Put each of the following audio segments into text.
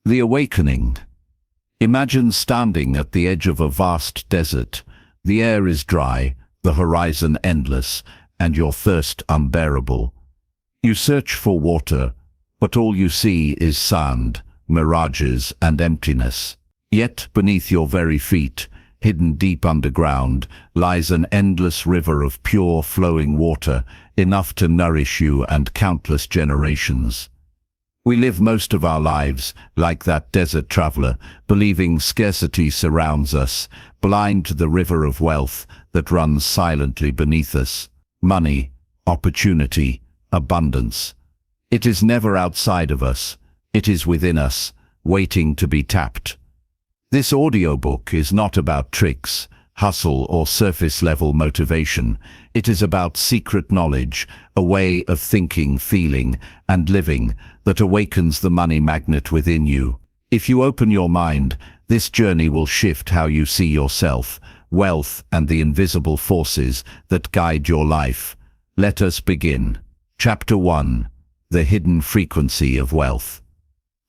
The awakening. Imagine standing at the edge of a vast desert. The air is dry, the horizon endless, and your thirst unbearable. You search for water, but all you see is sand, mirages, and emptiness. Yet beneath your very feet, hidden deep underground, lies an endless river of pure flowing water, enough to nourish you and countless generations. We live most of our lives like that desert traveler, believing scarcity surrounds us, blind to the river of wealth that runs silently beneath us. Money, opportunity, abundance. It is never outside of us, it is within us, waiting to be tapped. This audiobook is not about tricks, hustle, or surface-level motivation. It is about secret knowledge, a way of thinking, feeling, and living that awakens the money magnet within you. If you open your mind, this journey will shift how you see yourself, wealth, and the invisible forces that guide your life. Let us begin. Chapter 1. The Hidden Frequency of Wealth.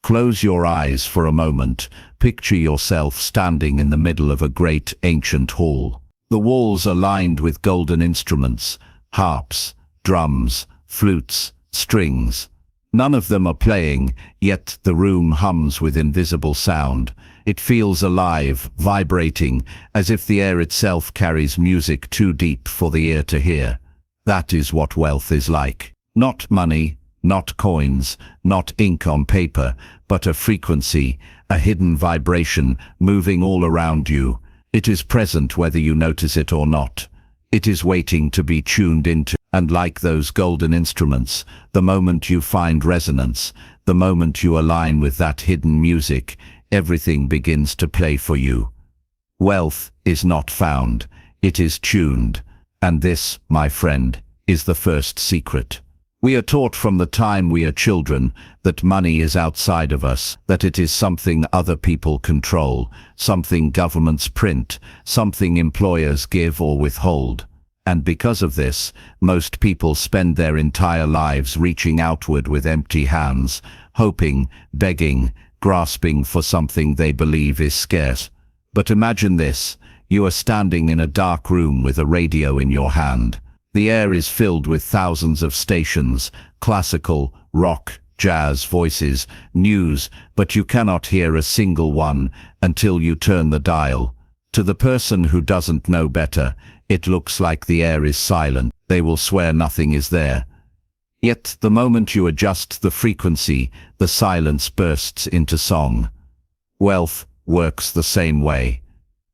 Close your eyes for a moment. Picture yourself standing in the middle of a great ancient hall. The walls are lined with golden instruments, harps, drums, flutes, strings. None of them are playing, yet the room hums with invisible sound. It feels alive, vibrating, as if the air itself carries music too deep for the ear to hear. That is what wealth is like. Not money, not coins, not ink on paper, but a frequency, a hidden vibration moving all around you. It is present whether you notice it or not. It is waiting to be tuned into. And like those golden instruments, the moment you find resonance, the moment you align with that hidden music, everything begins to play for you. Wealth is not found, it is tuned. And this, my friend, is the first secret. We are taught from the time we are children that money is outside of us, that it is something other people control, something governments print, something employers give or withhold. And because of this, most people spend their entire lives reaching outward with empty hands, hoping, begging, grasping for something they believe is scarce. But imagine this: you are standing in a dark room with a radio in your hand. The air is filled with thousands of stations, classical, rock, jazz, voices, news, but you cannot hear a single one until you turn the dial. To the person who doesn't know better, it looks like the air is silent. They will swear nothing is there. Yet the moment you adjust the frequency, the silence bursts into song. Wealth works the same way.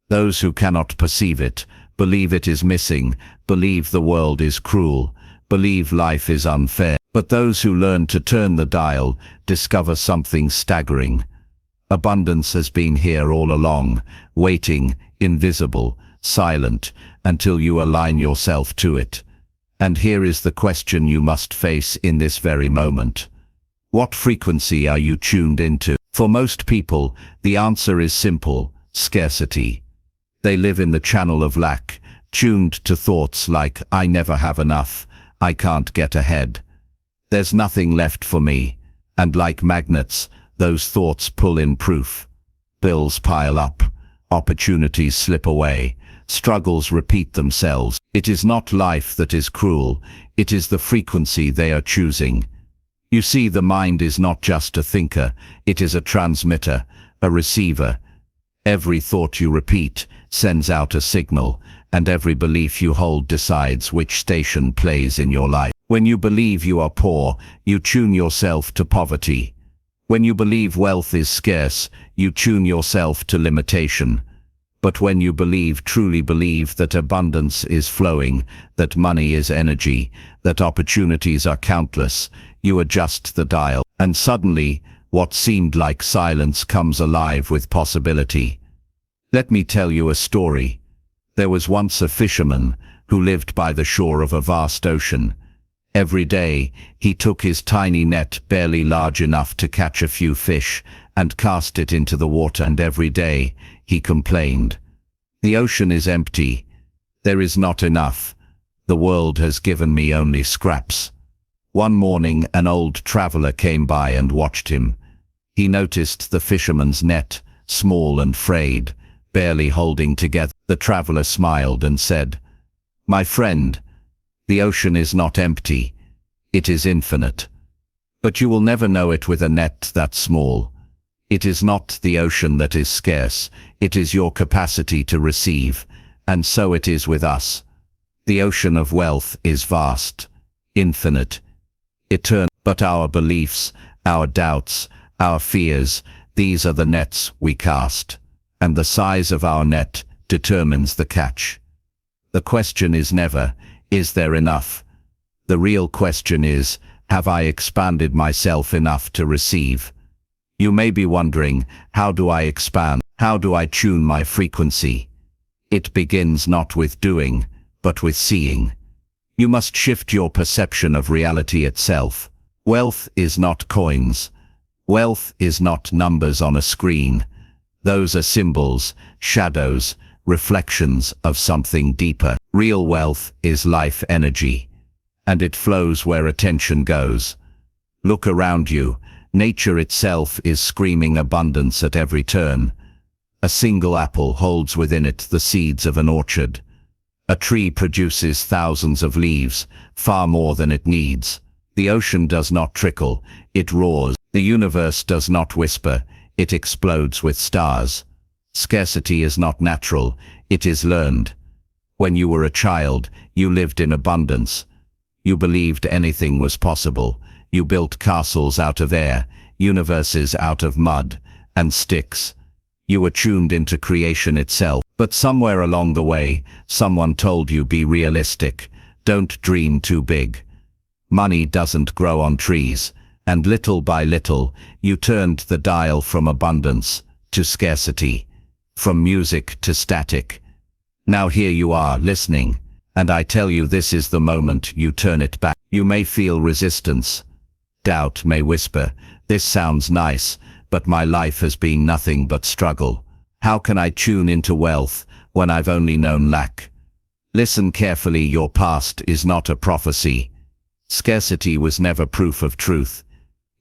Those who cannot perceive it, believe it is missing, believe the world is cruel, believe life is unfair. But those who learn to turn the dial discover something staggering. Abundance has been here all along, waiting, invisible, silent, until you align yourself to it. And here is the question you must face in this very moment. What frequency are you tuned into? For most people, the answer is simple: scarcity. They live in the channel of lack, tuned to thoughts like, I never have enough, I can't get ahead, there's nothing left for me. And like magnets, those thoughts pull in proof. Bills pile up, opportunities slip away, struggles repeat themselves. It is not life that is cruel, it is the frequency they are choosing. You see, the mind is not just a thinker, it is a transmitter, a receiver. Every thought you repeat sends out a signal, and every belief you hold decides which station plays in your life. When you believe you are poor, you tune yourself to poverty. When you believe wealth is scarce, you tune yourself to limitation. But when you truly believe that abundance is flowing, that money is energy, that opportunities are countless, you adjust the dial. And suddenly, what seemed like silence comes alive with possibility. Let me tell you a story. There was once a fisherman who lived by the shore of a vast ocean. Every day, he took his tiny net, barely large enough to catch a few fish, and cast it into the water. And every day, he complained, "The ocean is empty. There is not enough. The world has given me only scraps." One morning, an old traveler came by and watched him. He noticed the fisherman's net, small and frayed, barely holding together. The traveler smiled and said, "My friend, the ocean is not empty, it is infinite. But you will never know it with a net that small. It is not the ocean that is scarce, it is your capacity to receive, and so it is with us. The ocean of wealth is vast, infinite, eternal, but our beliefs, our doubts, our fears, these are the nets we cast, and the size of our net determines the catch. The question is never, is there enough? The real question is, have I expanded myself enough to receive? You may be wondering, how do I expand? How do I tune my frequency? It begins not with doing, but with seeing. You must shift your perception of reality itself. Wealth is not coins. Wealth is not numbers on a screen. Those are symbols, shadows, reflections of something deeper. Real wealth is life energy, and it flows where attention goes. Look around you. Nature itself is screaming abundance at every turn. A single apple holds within it the seeds of an orchard. A tree produces thousands of leaves, far more than it needs. The ocean does not trickle, it roars. The universe does not whisper, it explodes with stars. Scarcity is not natural, it is learned. When you were a child, you lived in abundance. You believed anything was possible. You built castles out of air, universes out of mud and sticks. You were tuned into creation itself. But somewhere along the way, someone told you, be realistic, don't dream too big. Money doesn't grow on trees, and little by little, you turned the dial from abundance to scarcity, from music to static. Now here you are listening, and I tell you, this is the moment you turn it back. You may feel resistance. Doubt may whisper, this sounds nice, but my life has been nothing but struggle. How can I tune into wealth when I've only known lack? Listen carefully, your past is not a prophecy. Scarcity was never proof of truth.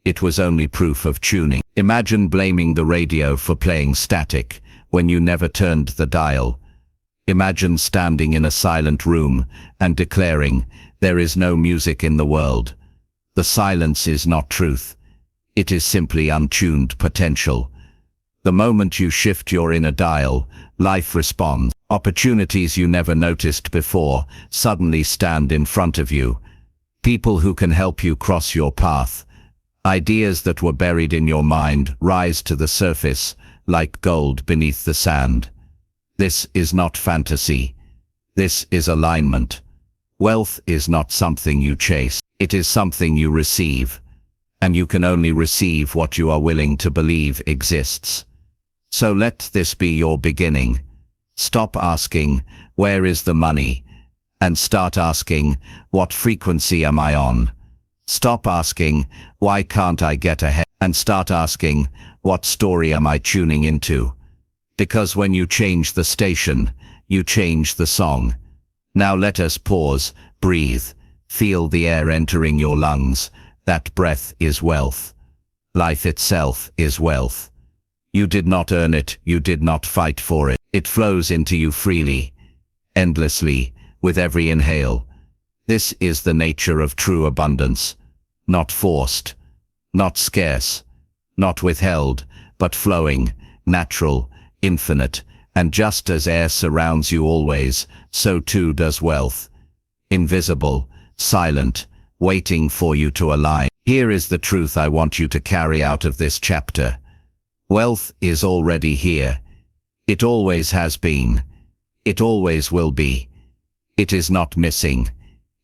It was only proof of tuning. Imagine blaming the radio for playing static when you never turned the dial. Imagine standing in a silent room and declaring, there is no music in the world. The silence is not truth. It is simply untuned potential. The moment you shift your inner dial, life responds. Opportunities you never noticed before suddenly stand in front of you. People who can help you cross your path. Ideas that were buried in your mind rise to the surface like gold beneath the sand. This is not fantasy. This is alignment. Wealth is not something you chase. It is something you receive. And you can only receive what you are willing to believe exists. So let this be your beginning. Stop asking, where is the money? And start asking, what frequency am I on? Stop asking, why can't I get ahead? And start asking, what story am I tuning into? Because when you change the station, you change the song. Now let us pause, breathe, feel the air entering your lungs. That breath is wealth. Life itself is wealth. You did not earn it, you did not fight for it. It flows into you freely, endlessly, with every inhale. This is the nature of true abundance. Not forced, not scarce, not withheld, but flowing, natural, infinite, and just as air surrounds you always, so too does wealth. Invisible, silent, waiting for you to align. Here is the truth I want you to carry out of this chapter. Wealth is already here. It always has been. It always will be. It is not missing.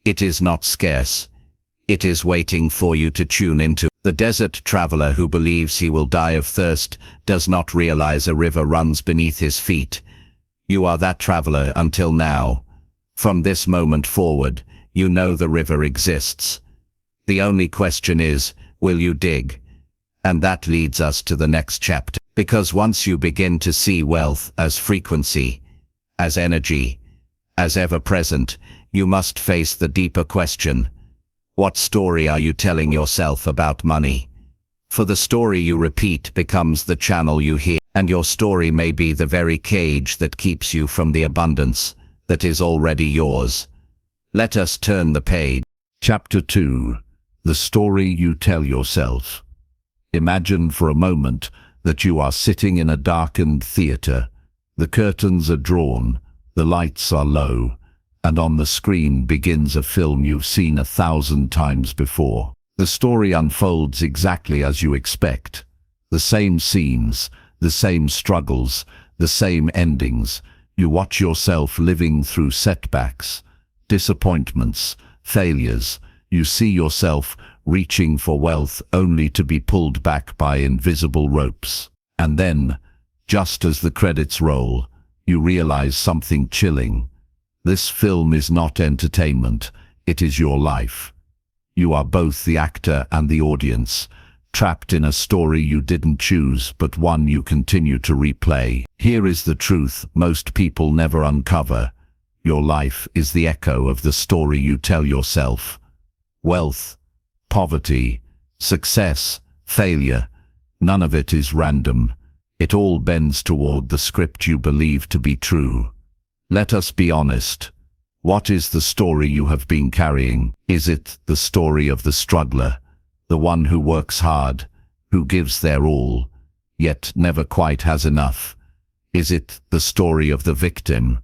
It is not scarce. It is waiting for you to tune into. The desert traveler who believes he will die of thirst does not realize a river runs beneath his feet. You are that traveler until now. From this moment forward, you know the river exists. The only question is, will you dig? And that leads us to the next chapter. Because once you begin to see wealth as frequency, as energy, as ever-present, you must face the deeper question. What story are you telling yourself about money? For the story you repeat becomes the channel you hear, and your story may be the very cage that keeps you from the abundance that is already yours. Let us turn the page. Chapter 2. The story you tell yourself. Imagine for a moment that you are sitting in a darkened theater. The curtains are drawn, the lights are low, and on the screen begins a film you've seen 1,000 times before. The story unfolds exactly as you expect. The same scenes, the same struggles, the same endings. You watch yourself living through setbacks, disappointments, failures. You see yourself reaching for wealth only to be pulled back by invisible ropes. And then, just as the credits roll, you realize something chilling. This film is not entertainment, it is your life. You are both the actor and the audience, trapped in a story you didn't choose but one you continue to replay. Here is the truth most people never uncover. Your life is the echo of the story you tell yourself. Wealth, poverty, success, failure, none of it is random. It all bends toward the script you believe to be true. Let us be honest. What is the story you have been carrying? Is it the story of the struggler, the one who works hard, who gives their all, yet never quite has enough? Is it the story of the victim,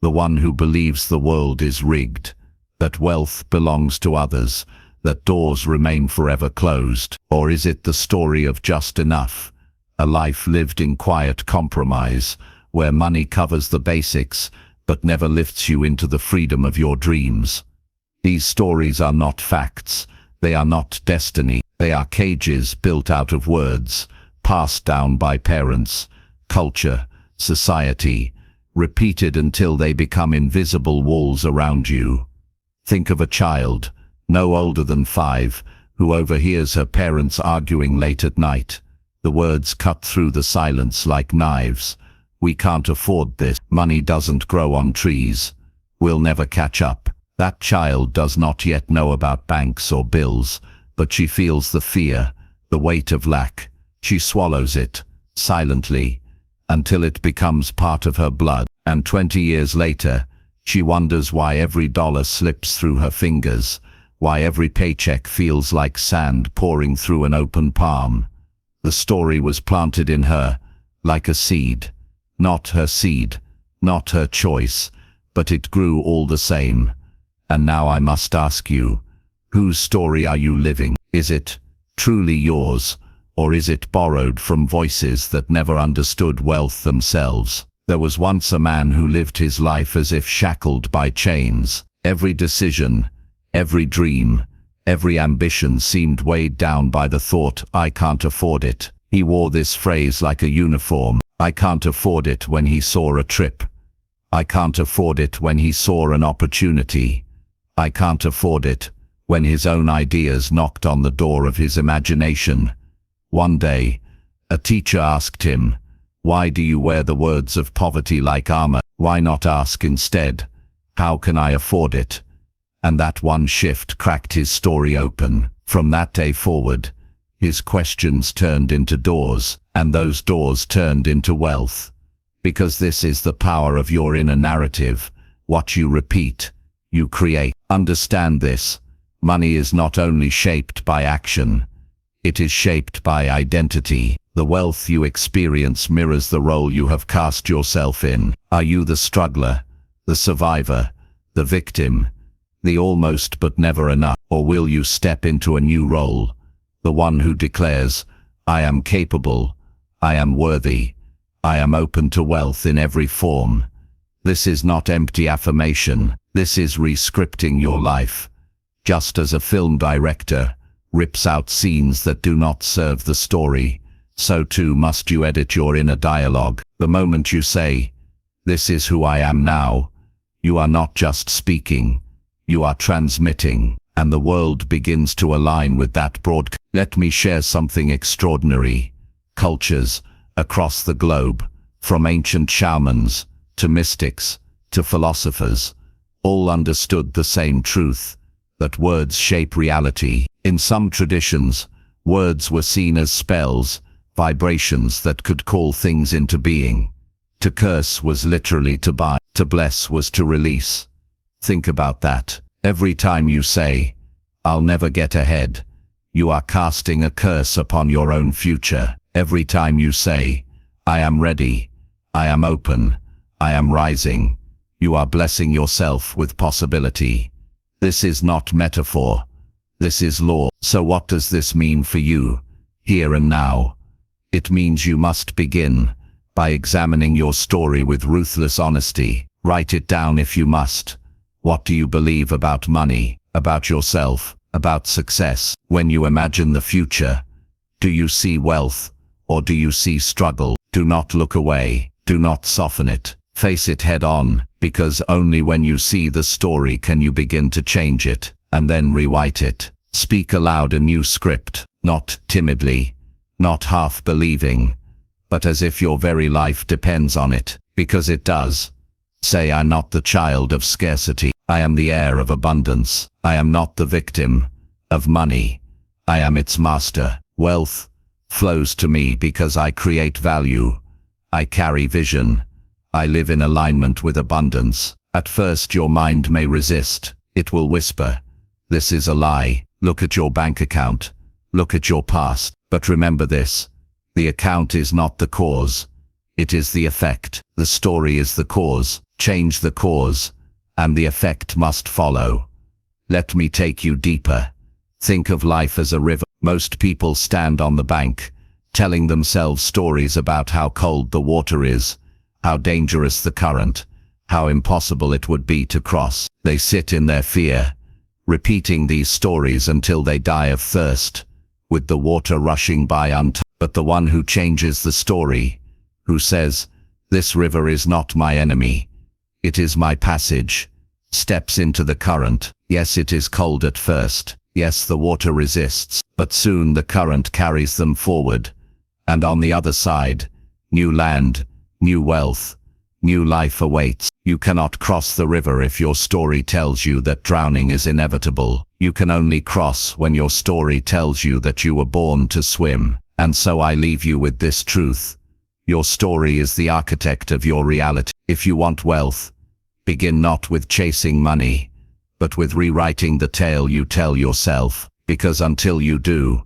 the one who believes the world is rigged, that wealth belongs to others, that doors remain forever closed? Or is it the story of just enough, a life lived in quiet compromise, where money covers the basics, but never lifts you into the freedom of your dreams? These stories are not facts, they are not destiny, they are cages built out of words, passed down by parents, culture, society, repeated until they become invisible walls around you. Think of a child, no older than 5, who overhears her parents arguing late at night. The words cut through the silence like knives. We can't afford this. Money doesn't grow on trees. We'll never catch up. That child does not yet know about banks or bills, but she feels the fear, the weight of lack. She swallows it, silently, until it becomes part of her blood. And 20 years later, she wonders why every dollar slips through her fingers, why every paycheck feels like sand pouring through an open palm. The story was planted in her, like a seed. Not her seed, not her choice, but it grew all the same. And now I must ask you, whose story are you living? Is it truly yours, or is it borrowed from voices that never understood wealth themselves? There was once a man who lived his life as if shackled by chains. Every decision, every dream, every ambition seemed weighed down by the thought, I can't afford it. He wore this phrase like a uniform. I can't afford it when he saw a trip. I can't afford it when he saw an opportunity. I can't afford it when his own ideas knocked on the door of his imagination. One day, a teacher asked him, why do you wear the words of poverty like armor? Why not ask instead, how can I afford it? And that one shift cracked his story open. From that day forward, his questions turned into doors, and those doors turned into wealth. Because this is the power of your inner narrative. What you repeat, you create. Understand this. Money is not only shaped by action, it is shaped by identity. The wealth you experience mirrors the role you have cast yourself in. Are you the struggler, the survivor, the victim, the almost but never enough? Or will you step into a new role, the one who declares, I am capable, I am worthy, I am open to wealth in every form? This is not empty affirmation, this is re-scripting your life. Just as a film director rips out scenes that do not serve the story, so too must you edit your inner dialogue. The moment you say, this is who I am now, you are not just speaking, you are transmitting, and the world begins to align with that broadcast. Let me share something extraordinary. Cultures across the globe, from ancient shamans to mystics to philosophers, all understood the same truth, that words shape reality. In some traditions, Words were seen as spells, vibrations that could call things into being. To curse was literally to bind, to bless was to release. Think about that. Every time you say, "I'll never get ahead," you are casting a curse upon your own future. Every time you say, "I am ready, I am open, I am rising," you are blessing yourself with possibility. This is not metaphor. This is law. So what does this mean for you, here and now? It means you must begin by examining your story with ruthless honesty. Write it down if you must. What do you believe about money, about yourself, about success? When you imagine the future, do you see wealth, or do you see struggle? Do not look away. Do not soften it. Face it head on, because only when you see the story can you begin to change it, and then rewrite it. Speak aloud a new script, not timidly, not half-believing, but as if your very life depends on it, because it does. Say, "I'm not the child of scarcity. I am the heir of abundance. I am not the victim of money. I am its master. Wealth flows to me because I create value. I carry vision. I live in alignment with abundance." At first your mind may resist. It will whisper, "This is a lie. Look at your bank account. Look at your past." But remember this, the account is not the cause. It is the effect. The story is the cause. Change the cause, and the effect must follow. Let me take you deeper. Think of life as a river. Most people stand on the bank, telling themselves stories about how cold the water is, how dangerous the current, how impossible it would be to cross. They sit in their fear, repeating these stories until they die of thirst, with the water rushing by untouched. But the one who changes the story, who says, "This river is not my enemy, it is my passage," steps into the current. Yes, it is cold at first. Yes, the water resists, but soon the current carries them forward. And on the other side, new land, new wealth, new life awaits. You cannot cross the river if your story tells you that drowning is inevitable. You can only cross when your story tells you that you were born to swim. And so I leave you with this truth. Your story is the architect of your reality. If you want wealth, begin not with chasing money, but with rewriting the tale you tell yourself. Because until you do,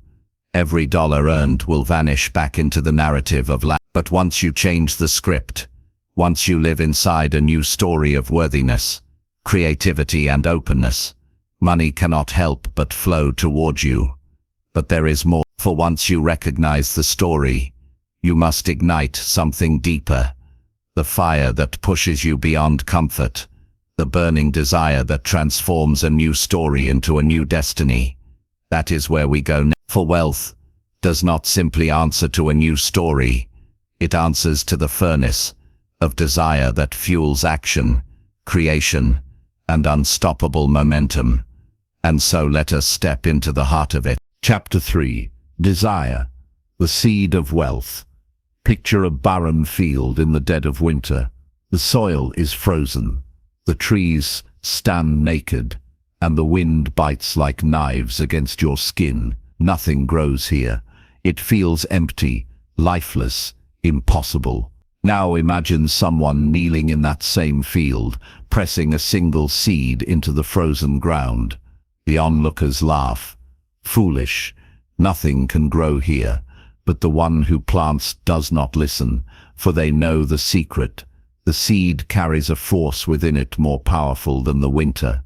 every dollar earned will vanish back into the narrative of life. But once you change the script, once you live inside a new story of worthiness, creativity and openness, money cannot help but flow toward you. But there is more. For once you recognize the story, you must ignite something deeper. The fire that pushes you beyond comfort. The burning desire that transforms a new story into a new destiny. That is where we go next. For wealth does not simply answer to a new story. It answers to the furnace of desire that fuels action, creation, and unstoppable momentum. And so let us step into the heart of it. Chapter 3. Desire, the seed of wealth. Picture a barren field in the dead of winter. The soil is frozen. The trees stand naked, and the wind bites like knives against your skin. Nothing grows here. It feels empty, lifeless, impossible. Now imagine someone kneeling in that same field, pressing a single seed into the frozen ground. The onlookers laugh. Foolish. Nothing can grow here. But the one who plants does not listen, for they know the secret. The seed carries a force within it more powerful than the winter.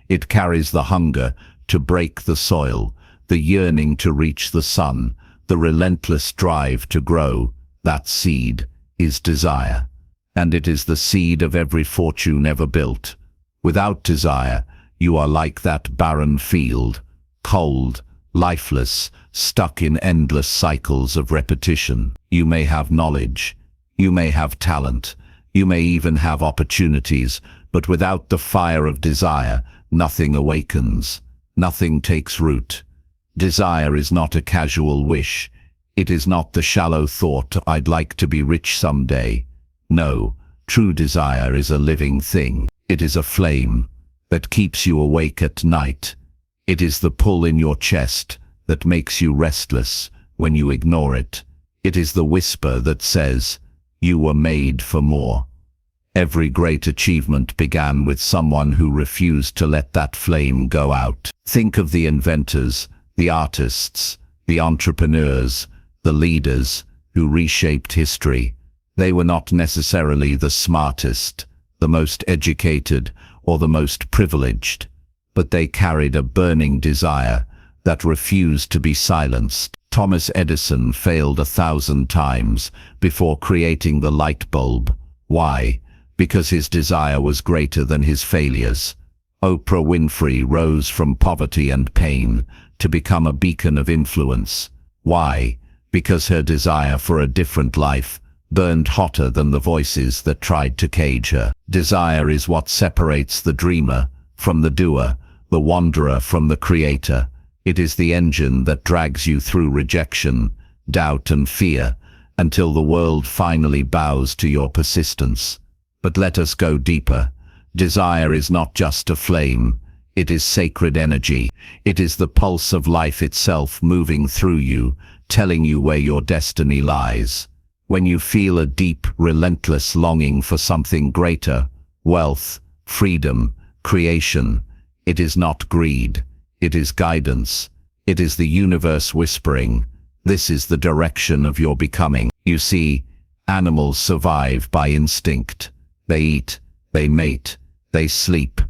It carries the hunger to break the soil, the yearning to reach the sun, the relentless drive to grow. That seed is desire. And it is the seed of every fortune ever built. Without desire, you are like that barren field, cold, lifeless, stuck in endless cycles of repetition. You may have knowledge, you may have talent, you may even have opportunities, but without the fire of desire, nothing awakens, nothing takes root. Desire is not a casual wish. It is not the shallow thought, "I'd like to be rich someday." No, true desire is a living thing. It is a flame that keeps you awake at night. It is the pull in your chest that makes you restless when you ignore it. It is the whisper that says, "You were made for more." Every great achievement began with someone who refused to let that flame go out. Think of the inventors, the artists, the entrepreneurs, the leaders who reshaped history. They were not necessarily the smartest, the most educated, or the most privileged, but they carried a burning desire that refused to be silenced. Thomas Edison failed 1,000 times before creating the light bulb. Why? Because his desire was greater than his failures. Oprah Winfrey rose from poverty and pain to become a beacon of influence. Why? Because her desire for a different life burned hotter than the voices that tried to cage her. Desire is what separates the dreamer from the doer, the wanderer from the creator. It is the engine that drags you through rejection, doubt and fear, until the world finally bows to your persistence. But let us go deeper. Desire is not just a flame. It is sacred energy. It is the pulse of life itself moving through you, telling you where your destiny lies. When you feel a deep, relentless longing for something greater, wealth, freedom, creation, it is not greed. It is guidance. It is the universe whispering, "This is the direction of your becoming." You see, animals survive by instinct. They eat, they mate, they sleep.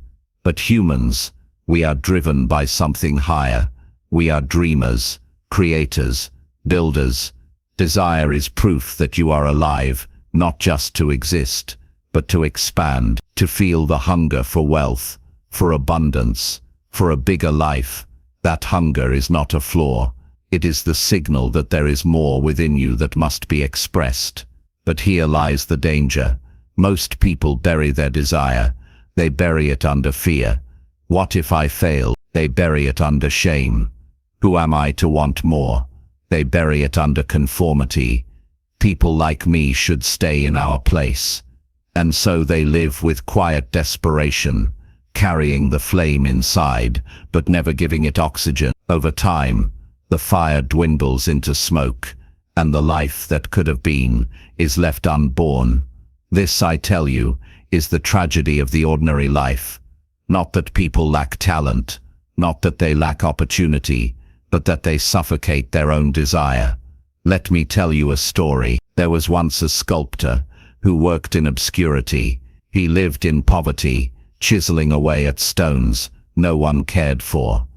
But humans, we are driven by something higher. We are dreamers, creators, builders. Desire is proof that you are alive, not just to exist, but to expand, to feel the hunger for wealth, for abundance, for a bigger life. That hunger is not a flaw. It is the signal that there is more within you that must be expressed. But here lies the danger. Most people bury their desire. They bury it under fear. What if I fail? They bury it under shame. Who am I to want more? They bury it under conformity. People like me should stay in our place. And so they live with quiet desperation, carrying the flame inside, but never giving it oxygen. Over time, the fire dwindles into smoke, and the life that could have been is left unborn. This, I tell you, is the tragedy of the ordinary life. Not that people lack talent, not that they lack opportunity, but that they suffocate their own desire. Let me tell you a story. There was once a sculptor who worked in obscurity. He lived in poverty, chiseling away at stones no one cared for.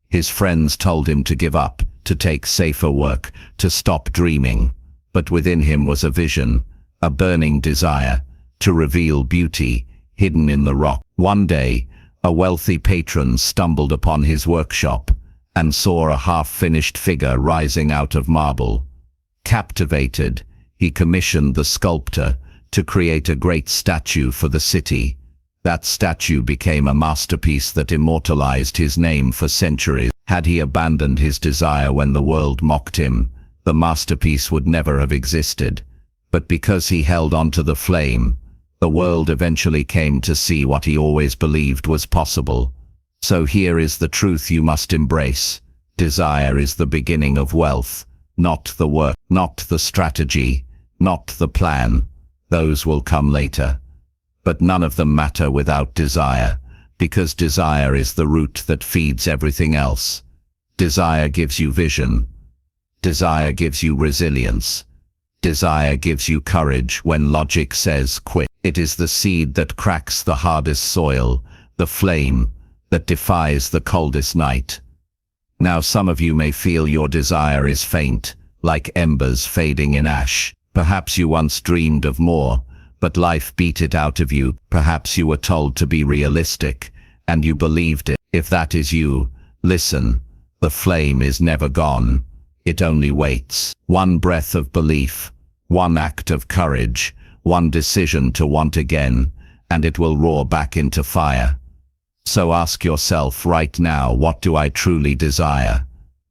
His friends told him to give up, to take safer work, to stop dreaming. But within him was a vision, a burning desire, to reveal beauty hidden in the rock. One day, a wealthy patron stumbled upon his workshop and saw a half-finished figure rising out of marble. Captivated, he commissioned the sculptor to create a great statue for the city. That statue became a masterpiece that immortalized his name for centuries. Had he abandoned his desire when the world mocked him, the masterpiece would never have existed. But because he held onto the flame, the world eventually came to see what he always believed was possible. So here is the truth you must embrace. Desire is the beginning of wealth, not the work, not the strategy, not the plan. Those will come later. But none of them matter without desire, because desire is the root that feeds everything else. Desire gives you vision. Desire gives you resilience. Desire gives you courage when logic says quit. It is the seed that cracks the hardest soil, the flame that defies the coldest night. Now some of you may feel your desire is faint, like embers fading in ash. Perhaps you once dreamed of more, but life beat it out of you. Perhaps you were told to be realistic, and you believed it. If that is you, listen. The flame is never gone. It only waits. One breath of belief, one act of courage, one decision to want again, and it will roar back into fire. So ask yourself right now, what do I truly desire?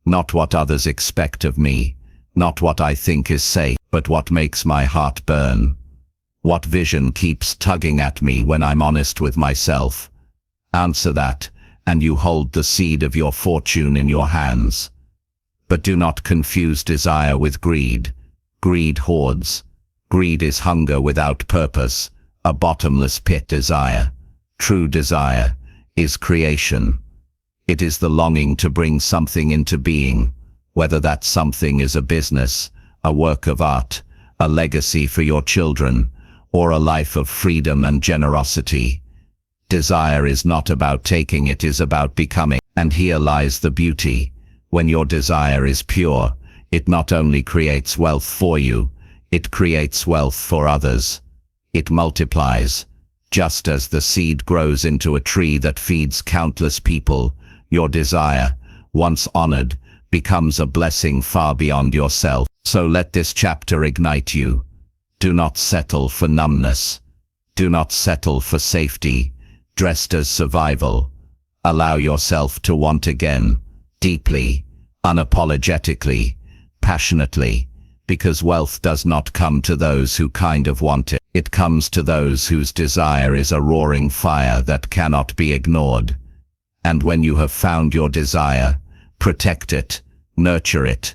Not what others expect of me, not what I think is safe, but what makes my heart burn. What vision keeps tugging at me when I'm honest with myself? Answer that, and you hold the seed of your fortune in your hands. But do not confuse desire with greed. Greed hoards. Greed is hunger without purpose, a bottomless pit. Desire, true desire, is creation. It is the longing to bring something into being, whether that something is a business, a work of art, a legacy for your children, or a life of freedom and generosity. Desire is not about taking, it is about becoming. And here lies the beauty. When your desire is pure, it not only creates wealth for you, it creates wealth for others. It multiplies. Just as the seed grows into a tree that feeds countless people, your desire, once honored, becomes a blessing far beyond yourself. So let this chapter ignite you. Do not settle for numbness. Do not settle for safety, dressed as survival. Allow yourself to want again, deeply, unapologetically, passionately, because wealth does not come to those who kind of want it. It comes to those whose desire is a roaring fire that cannot be ignored. And when you have found your desire, protect it, nurture it,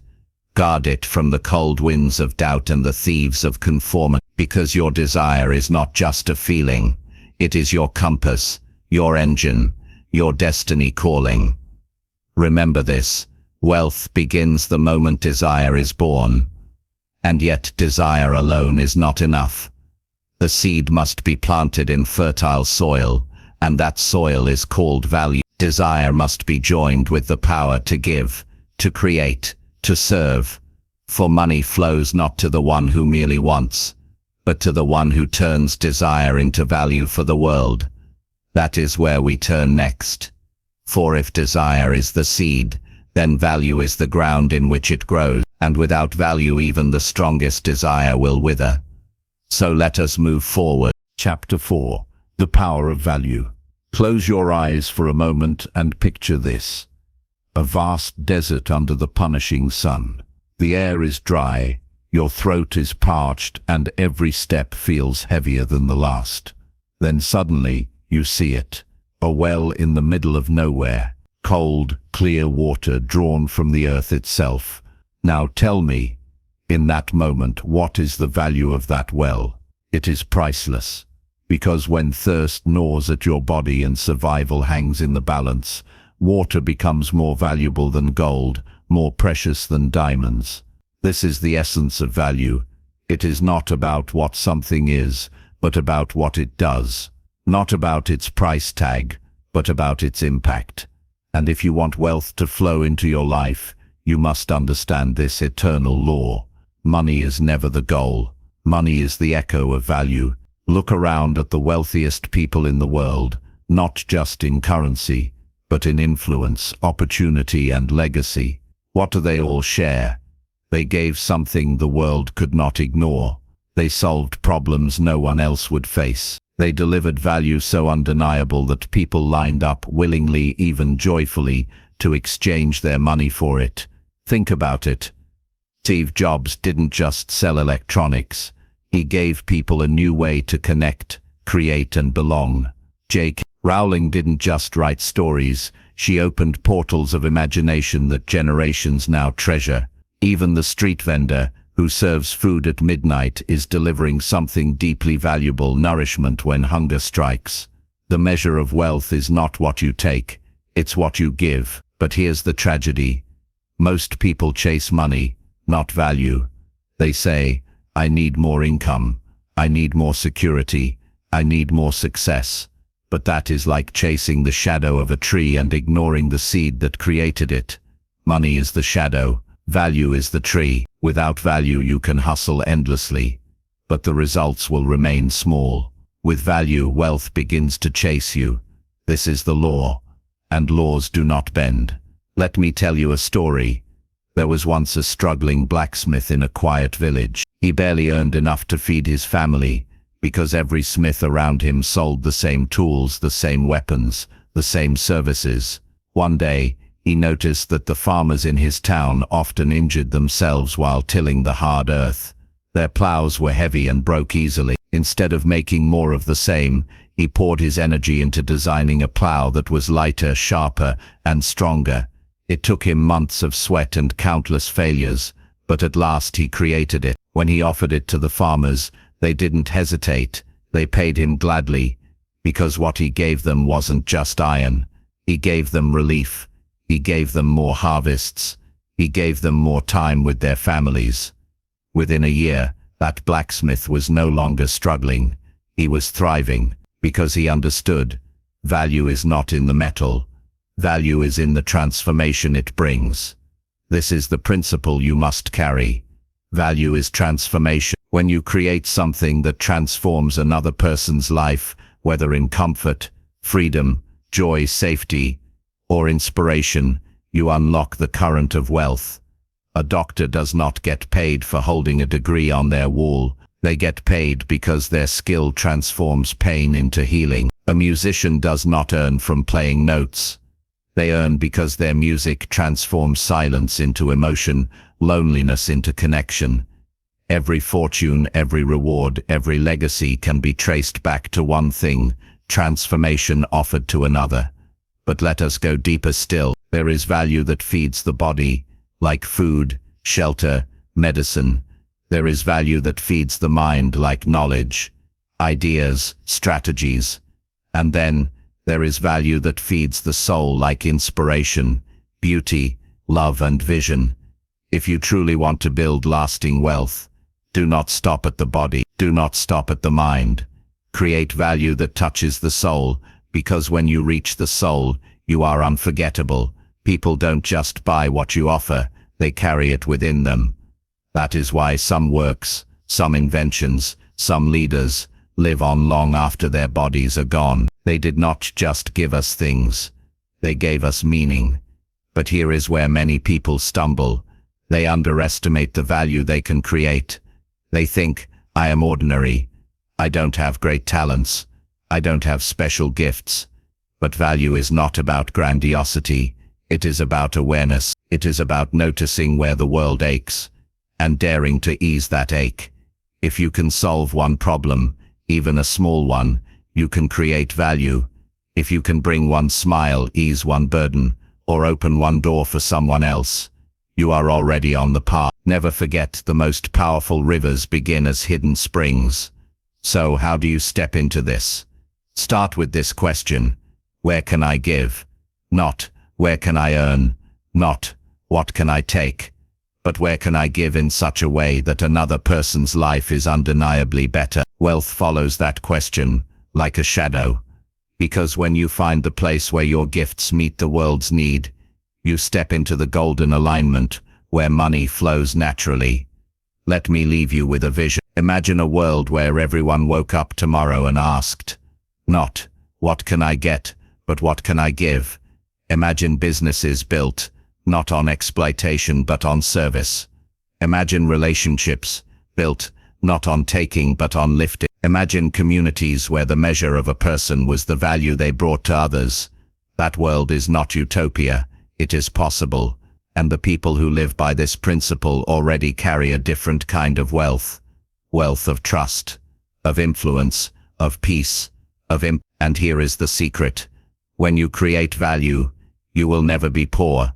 guard it from the cold winds of doubt and the thieves of conformity, because your desire is not just a feeling, it is your compass, your engine, your destiny calling. Remember this, wealth begins the moment desire is born. And yet desire alone is not enough. The seed must be planted in fertile soil, and that soil is called value. Desire must be joined with the power to give, to create, to serve. For money flows not to the one who merely wants, but to the one who turns desire into value for the world. That is where we turn next. For if desire is the seed, then value is the ground in which it grows, and without value even the strongest desire will wither. So let us move forward. Chapter 4. The Power of Value. Close your eyes for a moment and picture this. A vast desert under the punishing sun. The air is dry, your throat is parched, and every step feels heavier than the last. Then suddenly, you see it. A well in the middle of nowhere. Cold, clear water drawn from the earth itself. Now tell me, in that moment, what is the value of that well? It is priceless. Because when thirst gnaws at your body and survival hangs in the balance, water becomes more valuable than gold, more precious than diamonds. This is the essence of value. It is not about what something is, but about what it does. Not about its price tag, but about its impact. And if you want wealth to flow into your life, you must understand this eternal law. Money is never the goal. Money is the echo of value. Look around at the wealthiest people in the world, not just in currency, but in influence, opportunity, and legacy. What do they all share? They gave something the world could not ignore. They solved problems no one else would face. They delivered value so undeniable that people lined up willingly, even joyfully, to exchange their money for it. Think about it. Steve Jobs didn't just sell electronics. He gave people a new way to connect, create, and belong. J.K. Rowling didn't just write stories. She opened portals of imagination that generations now treasure. Even the street vendor, who serves food at midnight, is delivering something deeply valuable, nourishment when hunger strikes. The measure of wealth is not what you take, it's what you give. But here's the tragedy. Most people chase money, not value. They say, I need more income, I need more security, I need more success. But that is like chasing the shadow of a tree and ignoring the seed that created it. Money is the shadow, value is the tree. Without value you can hustle endlessly, but the results will remain small. With value, wealth begins to chase you. This is the law, and laws do not bend. Let me tell you a story. There was once a struggling blacksmith in a quiet village. He barely earned enough to feed his family, because every smith around him sold the same tools, the same weapons, the same services. One day, he noticed that the farmers in his town often injured themselves while tilling the hard earth. Their plows were heavy and broke easily. Instead of making more of the same, he poured his energy into designing a plow that was lighter, sharper, and stronger. It took him months of sweat and countless failures, but at last he created it. When he offered it to the farmers, they didn't hesitate. They paid him gladly, because what he gave them wasn't just iron. He gave them relief. He gave them more harvests. He gave them more time with their families. Within a year, that blacksmith was no longer struggling. He was thriving, because he understood, value is not in the metal. Value is in the transformation it brings. This is the principle you must carry. Value is transformation. When you create something that transforms another person's life, whether in comfort, freedom, joy, safety, or inspiration, you unlock the current of wealth. A doctor does not get paid for holding a degree on their wall. They get paid because their skill transforms pain into healing. A musician does not earn from playing notes. They earn because their music transforms silence into emotion, loneliness into connection. Every fortune, every reward, every legacy can be traced back to one thing: transformation offered to another. But let us go deeper still. There is value that feeds the body, like food, shelter, medicine. There is value that feeds the mind, like knowledge, ideas, strategies. And then, there is value that feeds the soul, like inspiration, beauty, love and vision. If you truly want to build lasting wealth, do not stop at the body, do not stop at the mind. Create value that touches the soul, because when you reach the soul, you are unforgettable. People don't just buy what you offer, they carry it within them. That is why some works, some inventions, some leaders live on long after their bodies are gone. They did not just give us things, they gave us meaning. But here is where many people stumble. They underestimate the value they can create. They think, I am ordinary. I don't have great talents. I don't have special gifts. But value is not about grandiosity. It is about awareness. It is about noticing where the world aches and daring to ease that ache. If you can solve one problem, even a small one, you can create value. If you can bring one smile, ease one burden, or open one door for someone else, you are already on the path. Never forget, the most powerful rivers begin as hidden springs. So how do you step into this? Start with this question: where can I give? Not, where can I earn? Not, what can I take? But where can I give in such a way that another person's life is undeniably better? Wealth follows that question, like a shadow. Because when you find the place where your gifts meet the world's need, you step into the golden alignment, where money flows naturally. Let me leave you with a vision. Imagine a world where everyone woke up tomorrow and asked, not, what can I get, but what can I give? Imagine businesses built, not on exploitation but on service. Imagine relationships built, not on taking but on lifting. Imagine communities where the measure of a person was the value they brought to others. That world is not utopia, it is possible, and the people who live by this principle already carry a different kind of wealth. Wealth of trust, of influence, of peace, and here is the secret. When you create value, you will never be poor,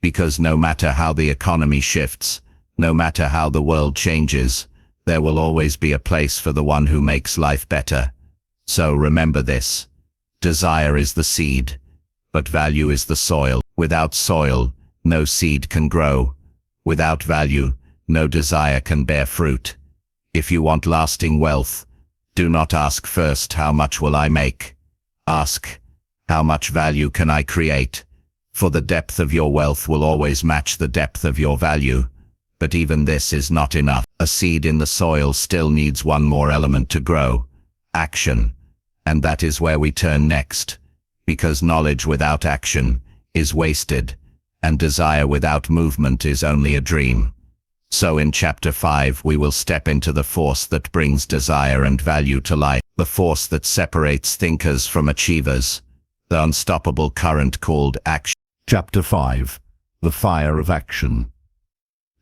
because no matter how the economy shifts, no matter how the world changes, there will always be a place for the one who makes life better. So remember this: desire is the seed, but value is the soil. Without soil, no seed can grow. Without value, no desire can bear fruit. If you want lasting wealth, do not ask first, how much will I make? Ask, how much value can I create? For the depth of your wealth will always match the depth of your value. But even this is not enough. A seed in the soil still needs one more element to grow: action. And that is where we turn next. Because knowledge without action is wasted, and desire without movement is only a dream. So in Chapter 5 we will step into the force that brings desire and value to life, the force that separates thinkers from achievers, the unstoppable current called action. Chapter 5: The Fire of Action.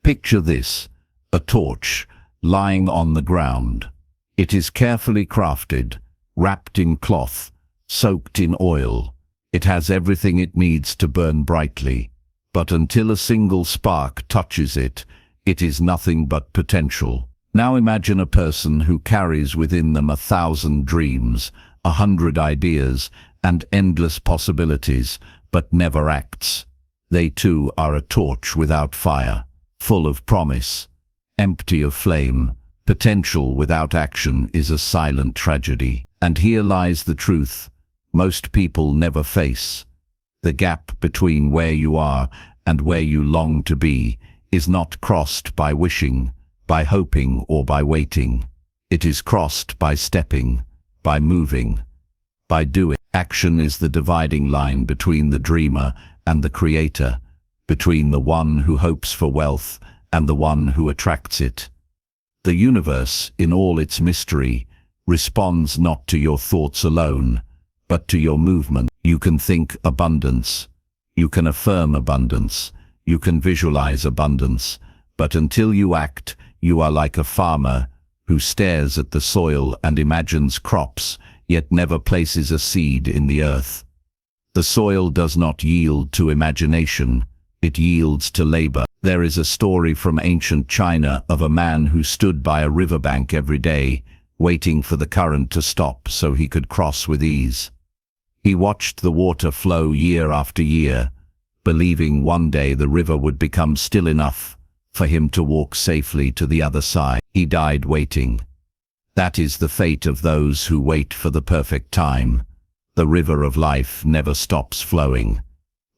Picture this: a torch lying on the ground. It is carefully crafted, wrapped in cloth, soaked in oil. It has everything it needs to burn brightly. But until a single spark touches it, it is nothing but potential. Now imagine a person who carries within them 1,000 dreams, 100 ideas, and endless possibilities, but never acts. They too are a torch without fire, full of promise, empty of flame. Potential without action is a silent tragedy. And here lies the truth most people never face. The gap between where you are and where you long to be is not crossed by wishing, by hoping, or by waiting. It is crossed by stepping, by moving, by doing. Action is the dividing line between the dreamer and the creator, between the one who hopes for wealth and the one who attracts it. The universe, in all its mystery, responds not to your thoughts alone, but to your movement. You can think abundance, you can affirm abundance, you can visualize abundance, but until you act, you are like a farmer who stares at the soil and imagines crops, yet never places a seed in the earth. The soil does not yield to imagination, it yields to labor. There is a story from ancient China of a man who stood by a riverbank every day, waiting for the current to stop so he could cross with ease. He watched the water flow year after year, believing one day the river would become still enough for him to walk safely to the other side. He died waiting. That is the fate of those who wait for the perfect time. The river of life never stops flowing.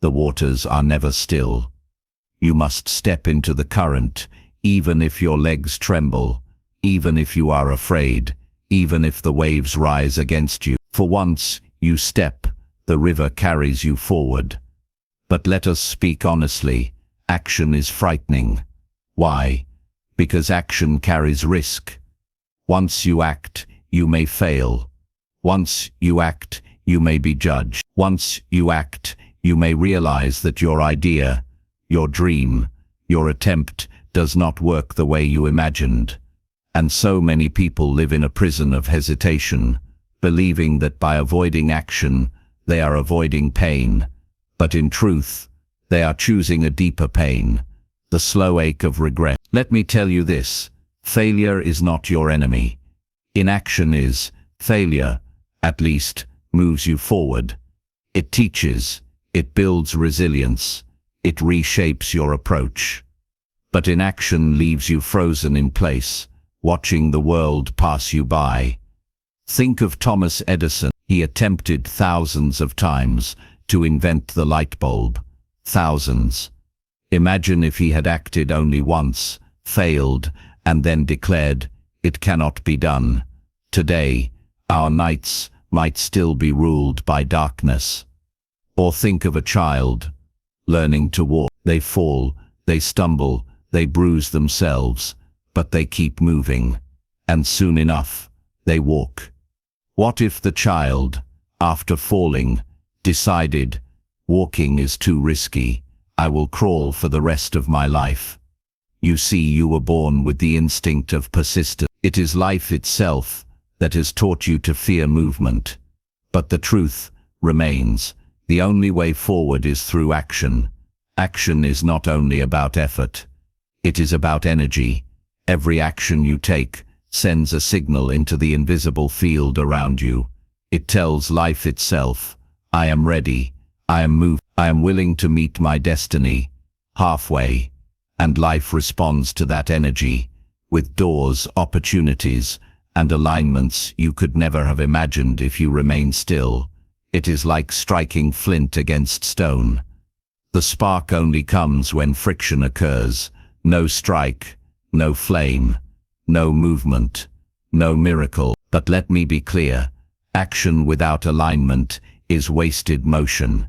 The waters are never still. You must step into the current, even if your legs tremble, even if you are afraid, even if the waves rise against you. For once you step, the river carries you forward. But let us speak honestly, action is frightening. Why? Because action carries risk. Once you act, you may fail. Once you act, you may be judged. Once you act, you may realize that your idea, your dream, your attempt does not work the way you imagined. And so many people live in a prison of hesitation, believing that by avoiding action, they are avoiding pain. But in truth, they are choosing a deeper pain, the slow ache of regret. Let me tell you this, failure is not your enemy. Inaction is. Failure, at least, moves you forward. It teaches, it builds resilience, it reshapes your approach. But inaction leaves you frozen in place, watching the world pass you by. Think of Thomas Edison. He attempted thousands of times to invent the light bulb. Thousands. Imagine if he had acted only once, failed, and then declared, "It cannot be done." Today, our nights might still be ruled by darkness. Or think of a child learning to walk. They fall, they stumble, they bruise themselves, but they keep moving, and soon enough, they walk. What if the child, after falling, decided, "Walking is too risky, I will crawl for the rest of my life"? You see, you were born with the instinct of persistence. It is life itself that has taught you to fear movement. But the truth remains, the only way forward is through action. Action is not only about effort, it is about energy. Every action you take sends a signal into the invisible field around you. It tells life itself, "I am ready, I am moved, I am willing to meet my destiny halfway." And life responds to that energy, with doors, opportunities, and alignments you could never have imagined if you remain still. It is like striking flint against stone. The spark only comes when friction occurs. No strike, no flame, no movement, no miracle. But let me be clear, action without alignment is wasted motion.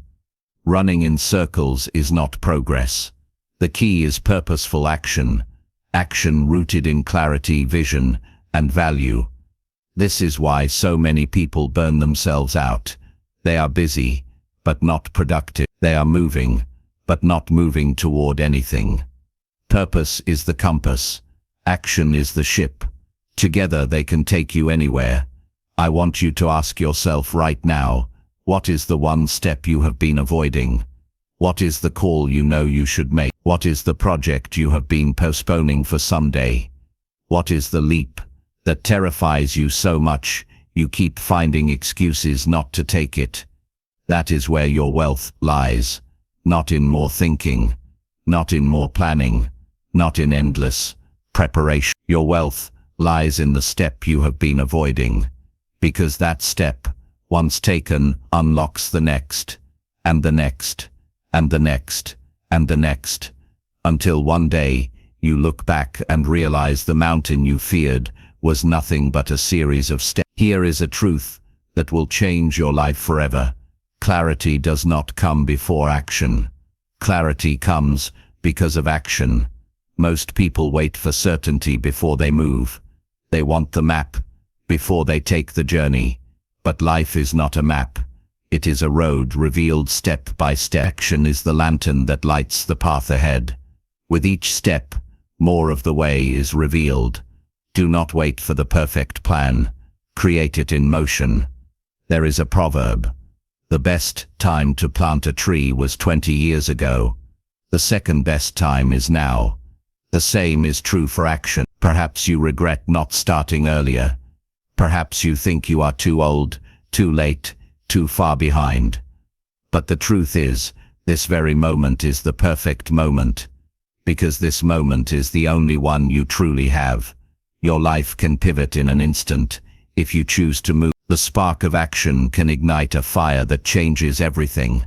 Running in circles is not progress. The key is purposeful action, action rooted in clarity, vision, and value. This is why so many people burn themselves out. They are busy, but not productive. They are moving, but not moving toward anything. Purpose is the compass. Action is the ship. Together they can take you anywhere. I want you to ask yourself right now, what is the one step you have been avoiding? What is the call you know you should make? What is the project you have been postponing for someday? What is the leap that terrifies you so much you keep finding excuses not to take it? That is where your wealth lies, not in more thinking, not in more planning, not in endless preparation. Your wealth lies in the step you have been avoiding, because that step, once taken, unlocks the next, and the next, and the next, and the next, until one day you look back and realize the mountain you feared was nothing but a series of steps. Here is a truth that will change your life forever. Clarity does not come before action. Clarity comes because of action. Most people wait for certainty before they move. They want the map before they take the journey. But life is not a map. It is a road revealed step by step. Action is the lantern that lights the path ahead. With each step, more of the way is revealed. Do not wait for the perfect plan. Create it in motion. There is a proverb. The best time to plant a tree was 20 years ago. The second best time is now. The same is true for action. Perhaps you regret not starting earlier. Perhaps you think you are too old, too late, too far behind. But the truth is, this very moment is the perfect moment. Because this moment is the only one you truly have. Your life can pivot in an instant if you choose to move. The spark of action can ignite a fire that changes everything.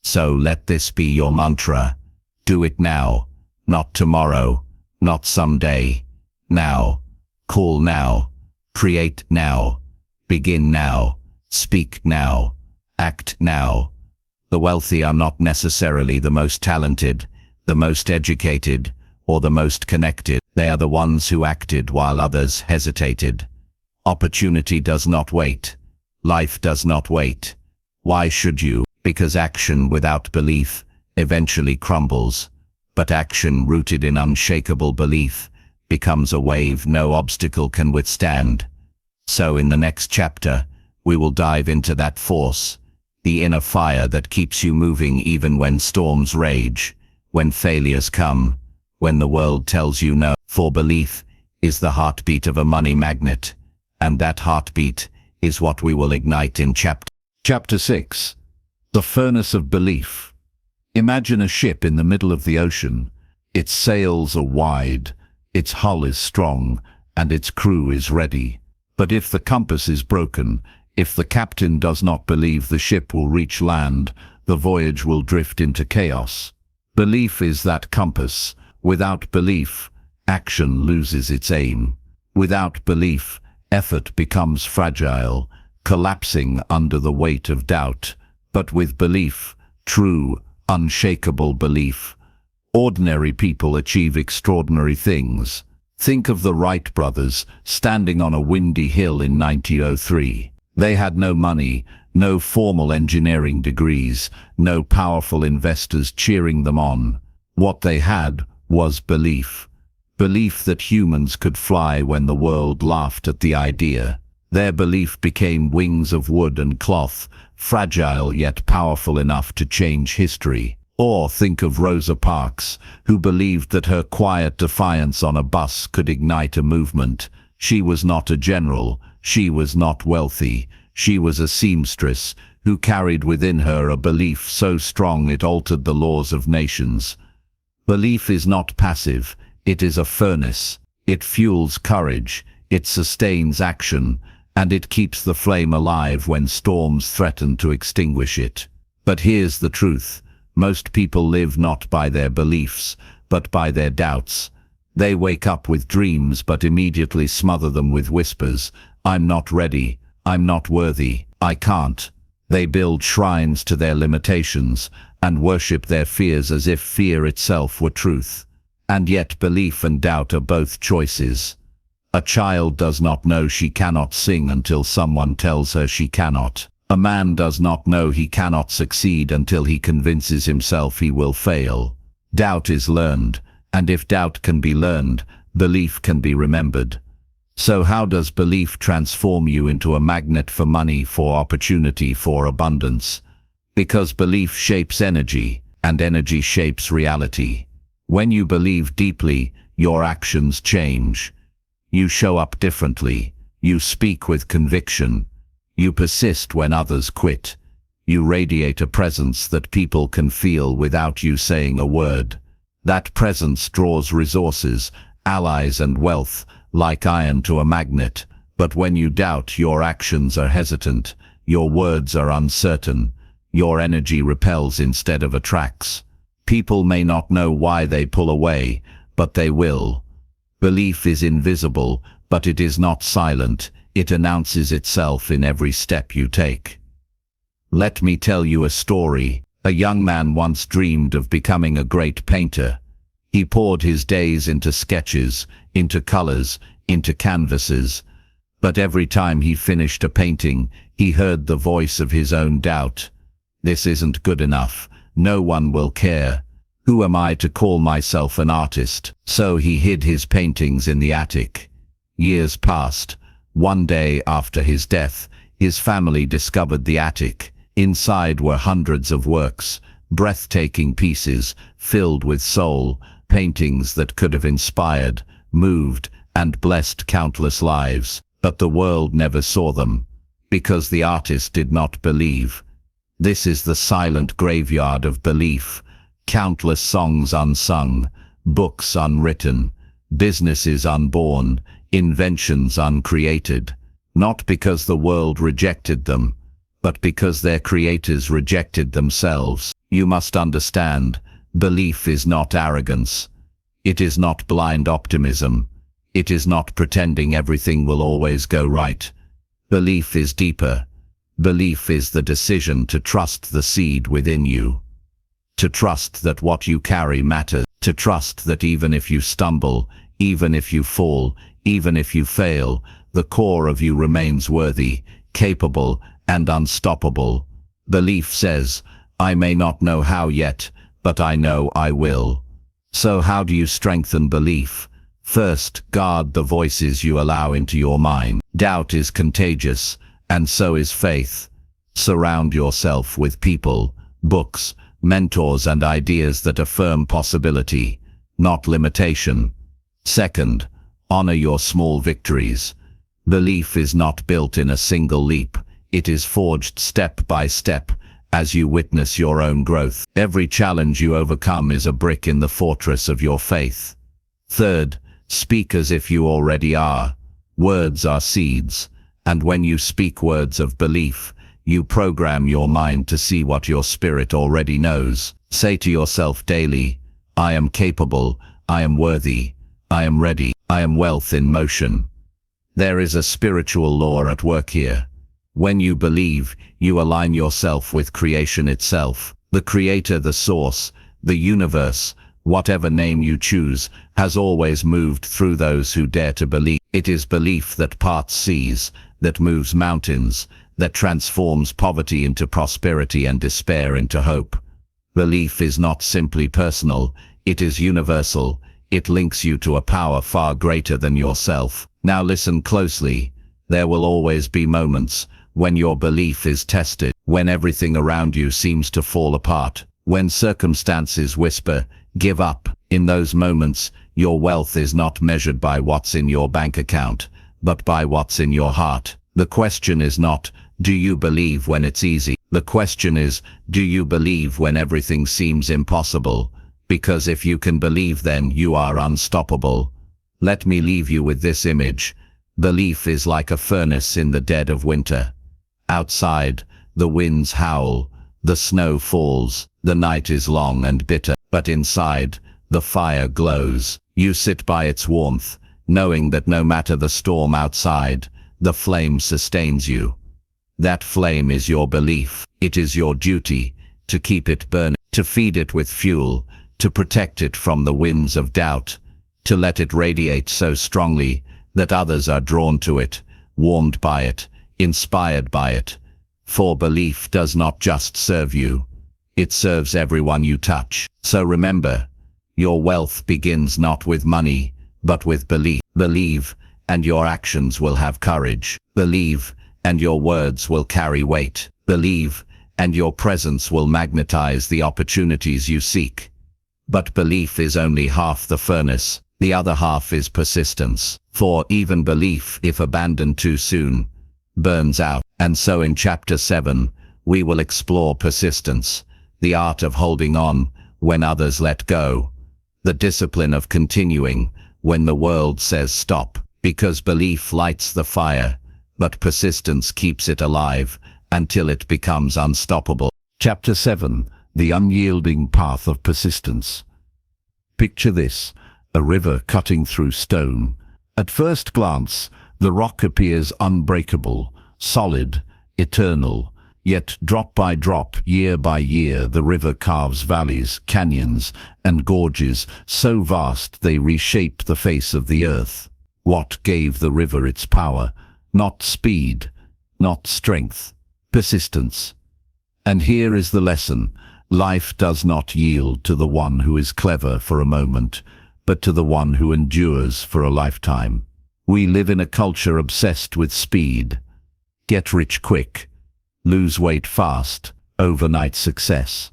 So let this be your mantra. Do it now, not tomorrow, not someday. Now. Call now. Create now. Begin now. Speak now. Act now. The wealthy are not necessarily the most talented, the most educated, or the most connected. They are the ones who acted while others hesitated. Opportunity does not wait. Life does not wait. Why should you? Because action without belief eventually crumbles. But action rooted in unshakable belief becomes a wave no obstacle can withstand. So in the next chapter, we will dive into that force, the inner fire that keeps you moving even when storms rage, when failures come, when the world tells you no. For belief is the heartbeat of a money magnet. And that heartbeat is what we will ignite in Chapter 6. The Furnace of Belief. Imagine a ship in the middle of the ocean. Its sails are wide, its hull is strong, and its crew is ready. But if the compass is broken, if the captain does not believe the ship will reach land, the voyage will drift into chaos. Belief is that compass. Without belief, action loses its aim. Without belief, effort becomes fragile, collapsing under the weight of doubt. But with belief, true, unshakable belief, ordinary people achieve extraordinary things. Think of the Wright brothers standing on a windy hill in 1903. They had no money, no formal engineering degrees, no powerful investors cheering them on. What they had was belief. Belief that humans could fly when the world laughed at the idea. Their belief became wings of wood and cloth, fragile yet powerful enough to change history. Or think of Rosa Parks, who believed that her quiet defiance on a bus could ignite a movement. She was not a general, she was not wealthy, she was a seamstress who carried within her a belief so strong it altered the laws of nations. Belief is not passive. It is a furnace. It fuels courage, it sustains action, and it keeps the flame alive when storms threaten to extinguish it. But here's the truth. Most people live not by their beliefs, but by their doubts. They wake up with dreams but immediately smother them with whispers. I'm not ready. I'm not worthy. I can't. They build shrines to their limitations and worship their fears as if fear itself were truth. And yet belief and doubt are both choices. A child does not know she cannot sing until someone tells her she cannot. A man does not know he cannot succeed until he convinces himself he will fail. Doubt is learned, and if doubt can be learned, belief can be remembered. So how does belief transform you into a magnet for money, for opportunity, for abundance? Because belief shapes energy, and energy shapes reality. When you believe deeply, your actions change. You show up differently. You speak with conviction. You persist when others quit. You radiate a presence that people can feel without you saying a word. That presence draws resources, allies and wealth, like iron to a magnet. But when you doubt, your actions are hesitant, your words are uncertain, your energy repels instead of attracts. People may not know why they pull away, but they will. Belief is invisible, but it is not silent. It announces itself in every step you take. Let me tell you a story. A young man once dreamed of becoming a great painter. He poured his days into sketches, into colors, into canvases. But every time he finished a painting, he heard the voice of his own doubt. This isn't good enough. No one will care. Who am I to call myself an artist? So he hid his paintings in the attic. Years passed. One day after his death, his family discovered the attic. Inside were hundreds of works, breathtaking pieces, filled with soul, paintings that could have inspired, moved, and blessed countless lives. But the world never saw them, because the artist did not believe. This is the silent graveyard of belief. Countless songs unsung, books unwritten, businesses unborn, inventions uncreated. Not because the world rejected them, but because their creators rejected themselves. You must understand, belief is not arrogance. It is not blind optimism. It is not pretending everything will always go right. Belief is deeper. Belief is the decision to trust the seed within you. To trust that what you carry matters. To trust that even if you stumble, even if you fall, even if you fail, the core of you remains worthy, capable, and unstoppable. Belief says, I may not know how yet, but I know I will. So how do you strengthen belief? First, guard the voices you allow into your mind. Doubt is contagious, and so is faith. Surround yourself with people, books, mentors and ideas that affirm possibility, not limitation. Second, honor your small victories. Belief is not built in a single leap. It is forged step by step as you witness your own growth. Every challenge you overcome is a brick in the fortress of your faith. Third, speak as if you already are. Words are seeds, and when you speak words of belief, you program your mind to see what your spirit already knows. Say to yourself daily, I am capable, I am worthy, I am ready, I am wealth in motion. There is a spiritual law at work here. When you believe, you align yourself with creation itself. The creator, the source, the universe, whatever name you choose, has always moved through those who dare to believe. It is belief that parts seas, that moves mountains, that transforms poverty into prosperity and despair into hope. Belief is not simply personal, it is universal. It links you to a power far greater than yourself. Now listen closely. There will always be moments when your belief is tested, when everything around you seems to fall apart, when circumstances whisper, give up. In those moments, your wealth is not measured by what's in your bank account, but by what's in your heart. The question is not, do you believe when it's easy? The question is, do you believe when everything seems impossible? Because if you can believe, then you are unstoppable. Let me leave you with this image. Belief is like a furnace in the dead of winter. Outside, the winds howl, the snow falls, the night is long and bitter, but inside, the fire glows. You sit by its warmth, knowing that no matter the storm outside, the flame sustains you. That flame is your belief. It is your duty to keep it burning, to feed it with fuel, to protect it from the winds of doubt, to let it radiate so strongly that others are drawn to it, warmed by it, inspired by it. For belief does not just serve you, it serves everyone you touch. So remember, your wealth begins not with money, but with belief. Believe, and your actions will have courage. Believe, and your words will carry weight. Believe, and your presence will magnetize the opportunities you seek. But belief is only half the furnace. The other half is persistence. For even belief, if abandoned too soon, burns out. And so in Chapter 7, we will explore persistence, the art of holding on when others let go, the discipline of continuing when the world says stop, because belief lights the fire, but persistence keeps it alive until it becomes unstoppable. Chapter 7. The Unyielding Path of Persistence. Picture this, a river cutting through stone. At first glance, the rock appears unbreakable, solid, eternal. Yet drop by drop, year by year, the river carves valleys, canyons, and gorges so vast they reshape the face of the earth. What gave the river its power? Not speed, not strength, persistence. And here is the lesson. Life does not yield to the one who is clever for a moment, but to the one who endures for a lifetime. We live in a culture obsessed with speed. Get rich quick. Lose weight fast, overnight success.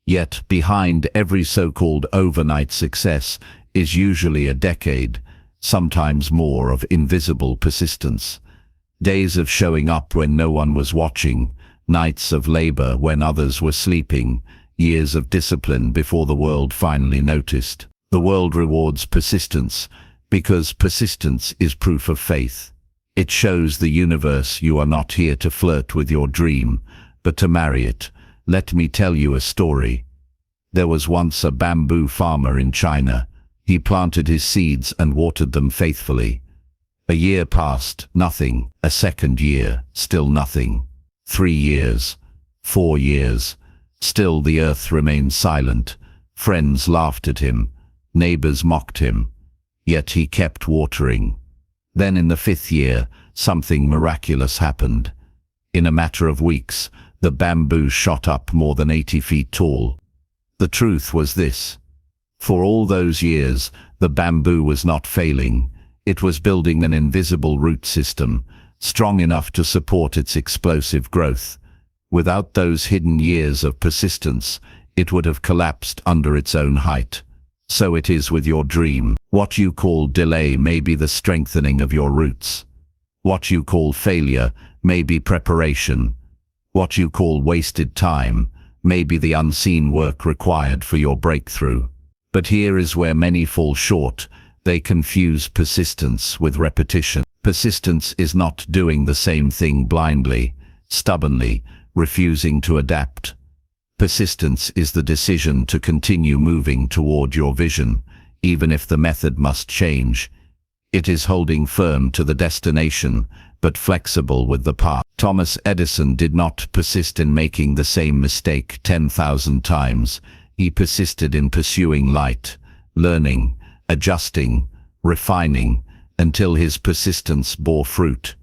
Yet behind every so-called overnight success is usually a decade, sometimes more, of invisible persistence. Days of showing up when no one was watching, nights of labor when others were sleeping, years of discipline before the world finally noticed. The world rewards persistence because persistence is proof of faith. It shows the universe you are not here to flirt with your dream, but to marry it. Let me tell you a story. There was once a bamboo farmer in China. He planted his seeds and watered them faithfully. A year passed, nothing. A second year, still nothing. 3 years, 4 years. Still the earth remained silent. Friends laughed at him. Neighbors mocked him. Yet he kept watering. Then in the 5th year, something miraculous happened. In a matter of weeks, the bamboo shot up more than 80 feet tall. The truth was this. For all those years, the bamboo was not failing. It was building an invisible root system, strong enough to support its explosive growth. Without those hidden years of persistence, it would have collapsed under its own height. So it is with your dream. What you call delay may be the strengthening of your roots. What you call failure may be preparation. What you call wasted time may be the unseen work required for your breakthrough. But here is where many fall short. They confuse persistence with repetition. Persistence is not doing the same thing blindly, stubbornly, refusing to adapt. Persistence is the decision to continue moving toward your vision, even if the method must change. It is holding firm to the destination, but flexible with the path. Thomas Edison did not persist in making the same mistake 10,000 times. He persisted in pursuing light, learning, adjusting, refining, until his persistence bore fruit.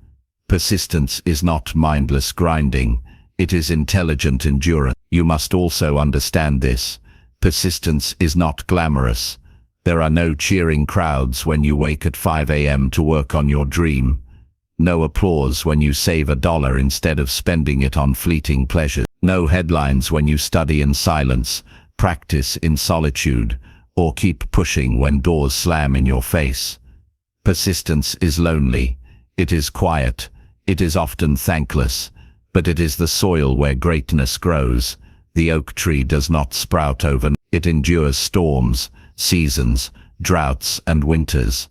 Persistence is not mindless grinding. It is intelligent endurance. You must also understand this. Persistence is not glamorous. There are no cheering crowds when you wake at 5 a.m. to work on your dream. No applause when you save $1 instead of spending it on fleeting pleasures. No headlines when you study in silence, practice in solitude, or keep pushing when doors slam in your face. Persistence is lonely. It is quiet. It is often thankless. But it is the soil where greatness grows. The oak tree does not sprout overnight. It endures storms, seasons, droughts, and winters.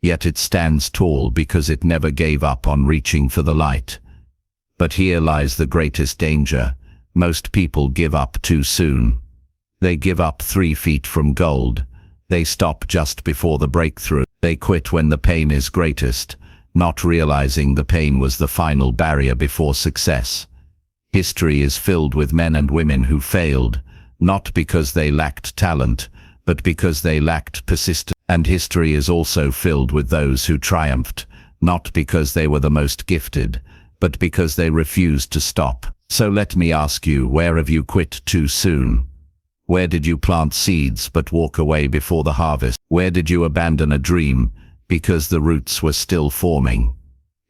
Yet it stands tall because it never gave up on reaching for the light. But here lies the greatest danger. Most people give up too soon. They give up 3 feet from gold. They stop just before the breakthrough. They quit when the pain is greatest, not realizing the pain was the final barrier before success. History is filled with men and women who failed, not because they lacked talent, but because they lacked persistence. And history is also filled with those who triumphed, not because they were the most gifted, but because they refused to stop. So let me ask you, where have you quit too soon? Where did you plant seeds but walk away before the harvest? Where did you abandon a dream because the roots were still forming?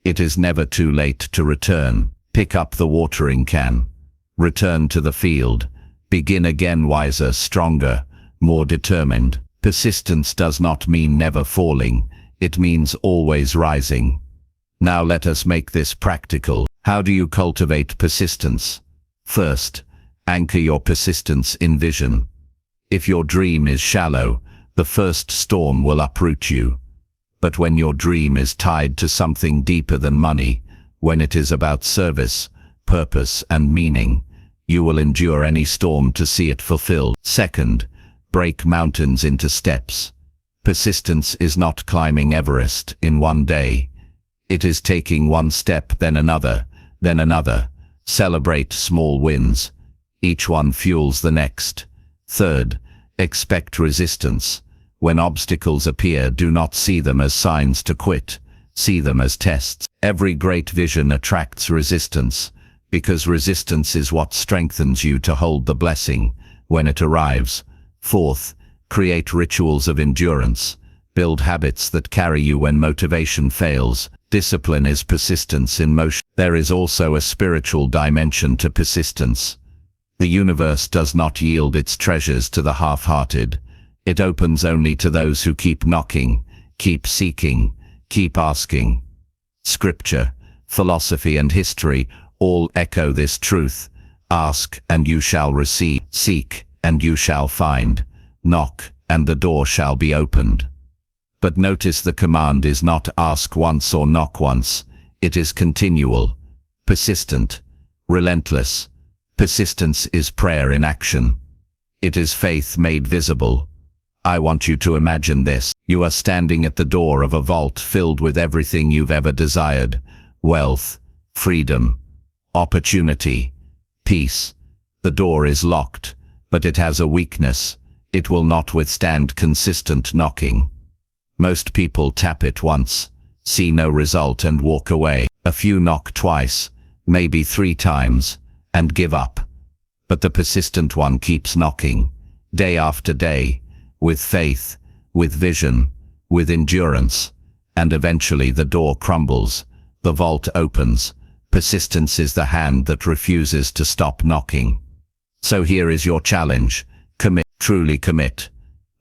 It is never too late to return. Pick up the watering can. Return to the field. Begin again wiser, stronger, more determined. Persistence does not mean never falling. It means always rising. Now let us make this practical. How do you cultivate persistence? First, anchor your persistence in vision. If your dream is shallow, the first storm will uproot you. But when your dream is tied to something deeper than money, when it is about service, purpose, and meaning, you will endure any storm to see it fulfilled. Second, break mountains into steps. Persistence is not climbing Everest in one day. It is taking one step, then another, then another. Celebrate small wins. Each one fuels the next. Third, expect resistance. When obstacles appear, do not see them as signs to quit. See them as tests. Every great vision attracts resistance, because resistance is what strengthens you to hold the blessing when it arrives. Fourth, create rituals of endurance. Build habits that carry you when motivation fails. Discipline is persistence in motion. There is also a spiritual dimension to persistence. The universe does not yield its treasures to the half-hearted. It opens only to those who keep knocking, keep seeking, keep asking. Scripture, philosophy, and history all echo this truth. Ask, and you shall receive. Seek, and you shall find. Knock, and the door shall be opened. But notice the command is not ask once or knock once. It is continual, persistent, relentless. Persistence is prayer in action. It is faith made visible. I want you to imagine this. You are standing at the door of a vault filled with everything you've ever desired: wealth, freedom, opportunity, peace. The door is locked, but it has a weakness. It will not withstand consistent knocking. Most people tap it once, see no result, and walk away. A few knock twice, maybe 3 times, and give up. But the persistent one keeps knocking, day after day, with faith, with vision, with endurance, and eventually the door crumbles, the vault opens. Persistence is the hand that refuses to stop knocking. So here is your challenge. Commit, truly commit.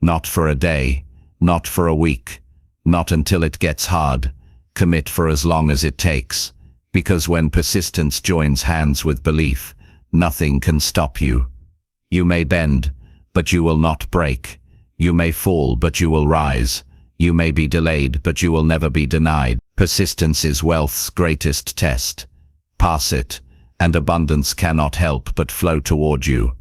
Not for a day, not for a week, not until it gets hard. Commit for as long as it takes, because when persistence joins hands with belief, nothing can stop you. You may bend, but you will not break. You may fall, but you will rise. You may be delayed, but you will never be denied. Persistence is wealth's greatest test. Pass it, and abundance cannot help but flow toward you.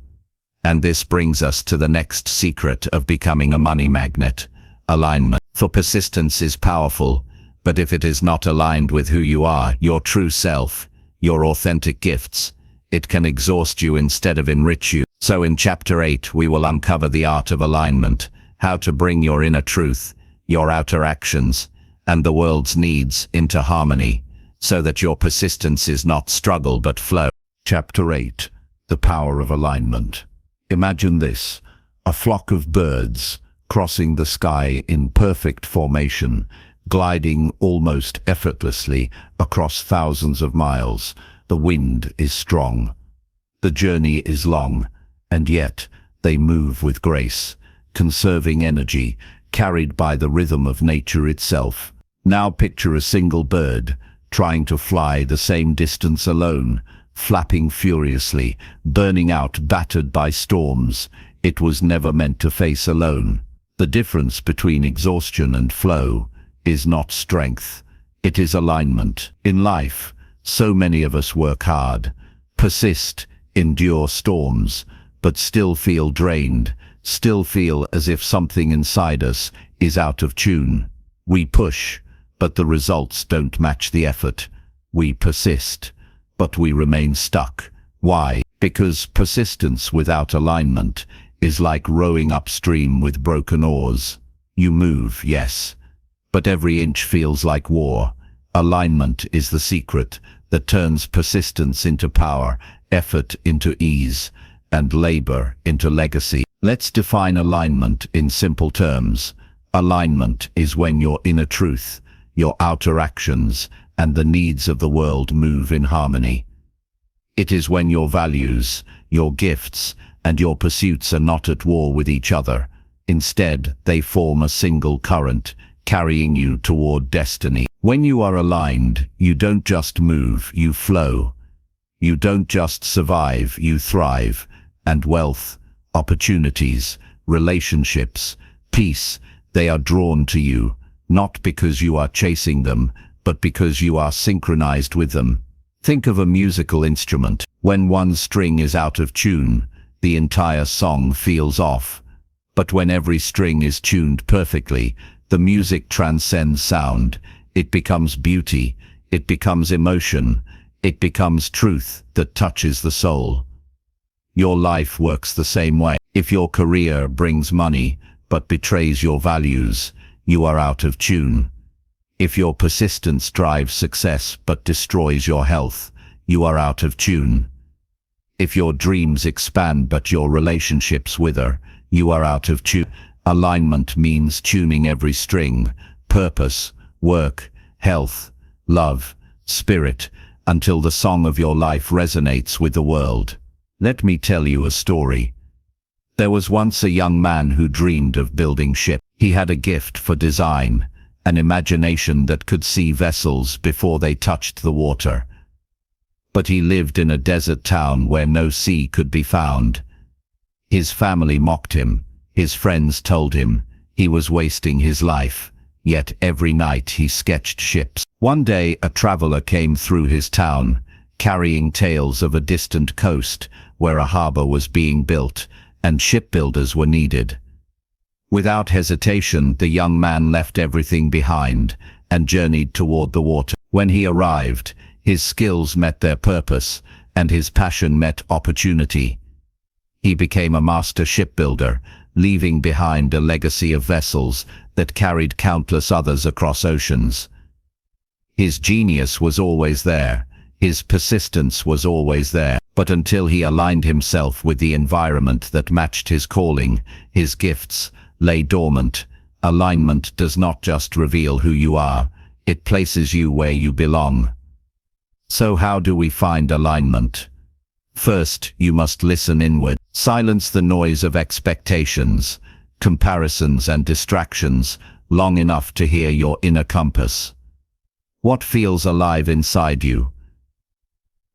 And this brings us to the next secret of becoming a money magnet: alignment. For persistence is powerful, but if it is not aligned with who you are, your true self, your authentic gifts, it can exhaust you instead of enrich you. So in Chapter 8 we will uncover the art of alignment, how to bring your inner truth, your outer actions, and the world's needs into harmony, so that your persistence is not struggle but flow. Chapter 8. The Power of Alignment. Imagine this: a flock of birds crossing the sky in perfect formation, gliding almost effortlessly across thousands of miles. The wind is strong. The journey is long, and yet they move with grace, conserving energy, carried by the rhythm of nature itself. Now picture a single bird trying to fly the same distance alone, flapping furiously, burning out, battered by storms it was never meant to face alone. The difference between exhaustion and flow is not strength, it is alignment. In life, so many of us work hard, persist, endure storms, but still feel drained, still feel as if something inside us is out of tune. We push, but the results don't match the effort. We persist, but we remain stuck. Why? Because persistence without alignment is like rowing upstream with broken oars. You move, yes, but every inch feels like war. Alignment is the secret that turns persistence into power, effort into ease, and labor into legacy. Let's define alignment in simple terms. Alignment is when your inner truth, your outer actions, and the needs of the world move in harmony. It is when your values, your gifts, and your pursuits are not at war with each other. Instead, they form a single current, carrying you toward destiny. When you are aligned, you don't just move, you flow. You don't just survive, you thrive. And wealth, opportunities, relationships, peace, they are drawn to you, not because you are chasing them, but because you are synchronized with them. Think of a musical instrument. When one string is out of tune, the entire song feels off. But when every string is tuned perfectly, the music transcends sound. It becomes beauty, it becomes emotion, it becomes truth that touches the soul. Your life works the same way. If your career brings money but betrays your values, you are out of tune. If your persistence drives success but destroys your health, you are out of tune. If your dreams expand but your relationships wither, you are out of tune. Alignment means tuning every string, purpose, work, health, love, spirit, until the song of your life resonates with the world. Let me tell you a story. There was once a young man who dreamed of building ships. He had a gift for design, an imagination that could see vessels before they touched the water. But he lived in a desert town where no sea could be found. His family mocked him. His friends told him he was wasting his life. Yet every night he sketched ships. One day a traveler came through his town, carrying tales of a distant coast where a harbor was being built and shipbuilders were needed. Without hesitation, the young man left everything behind and journeyed toward the water. When he arrived, his skills met their purpose and his passion met opportunity. He became a master shipbuilder, leaving behind a legacy of vessels that carried countless others across oceans. His genius was always there. His persistence was always there. But until he aligned himself with the environment that matched his calling, his gifts lay dormant. Alignment does not just reveal who you are, it places you where you belong. So how do we find alignment? First, you must listen inward. Silence the noise of expectations, comparisons and distractions long enough to hear your inner compass. What feels alive inside you?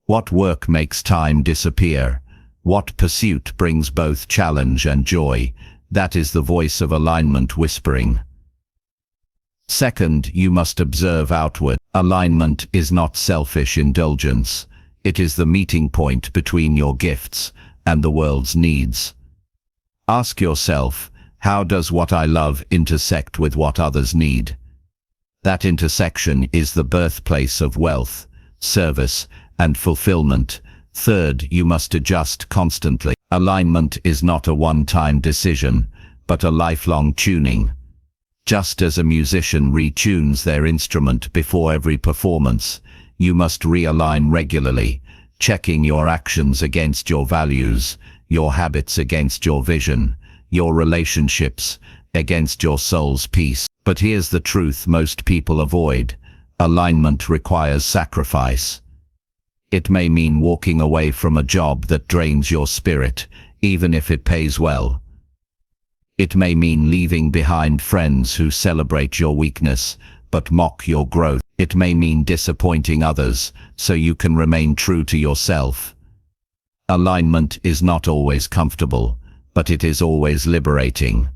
What work makes time disappear? What pursuit brings both challenge and joy? That is the voice of alignment whispering. Second, you must observe outward. Alignment is not selfish indulgence. It is the meeting point between your gifts and the world's needs. Ask yourself, how does what I love intersect with what others need? That intersection is the birthplace of wealth, service, and fulfillment. Third, you must adjust constantly. Alignment is not a one-time decision, but a lifelong tuning. Just as a musician retunes their instrument before every performance, you must realign regularly, checking your actions against your values, your habits against your vision, your relationships against your soul's peace. But here's the truth most people avoid. Alignment requires sacrifice. It may mean walking away from a job that drains your spirit, even if it pays well. It may mean leaving behind friends who celebrate your weakness but mock your growth. It may mean disappointing others so you can remain true to yourself. Alignment is not always comfortable, but it is always liberating.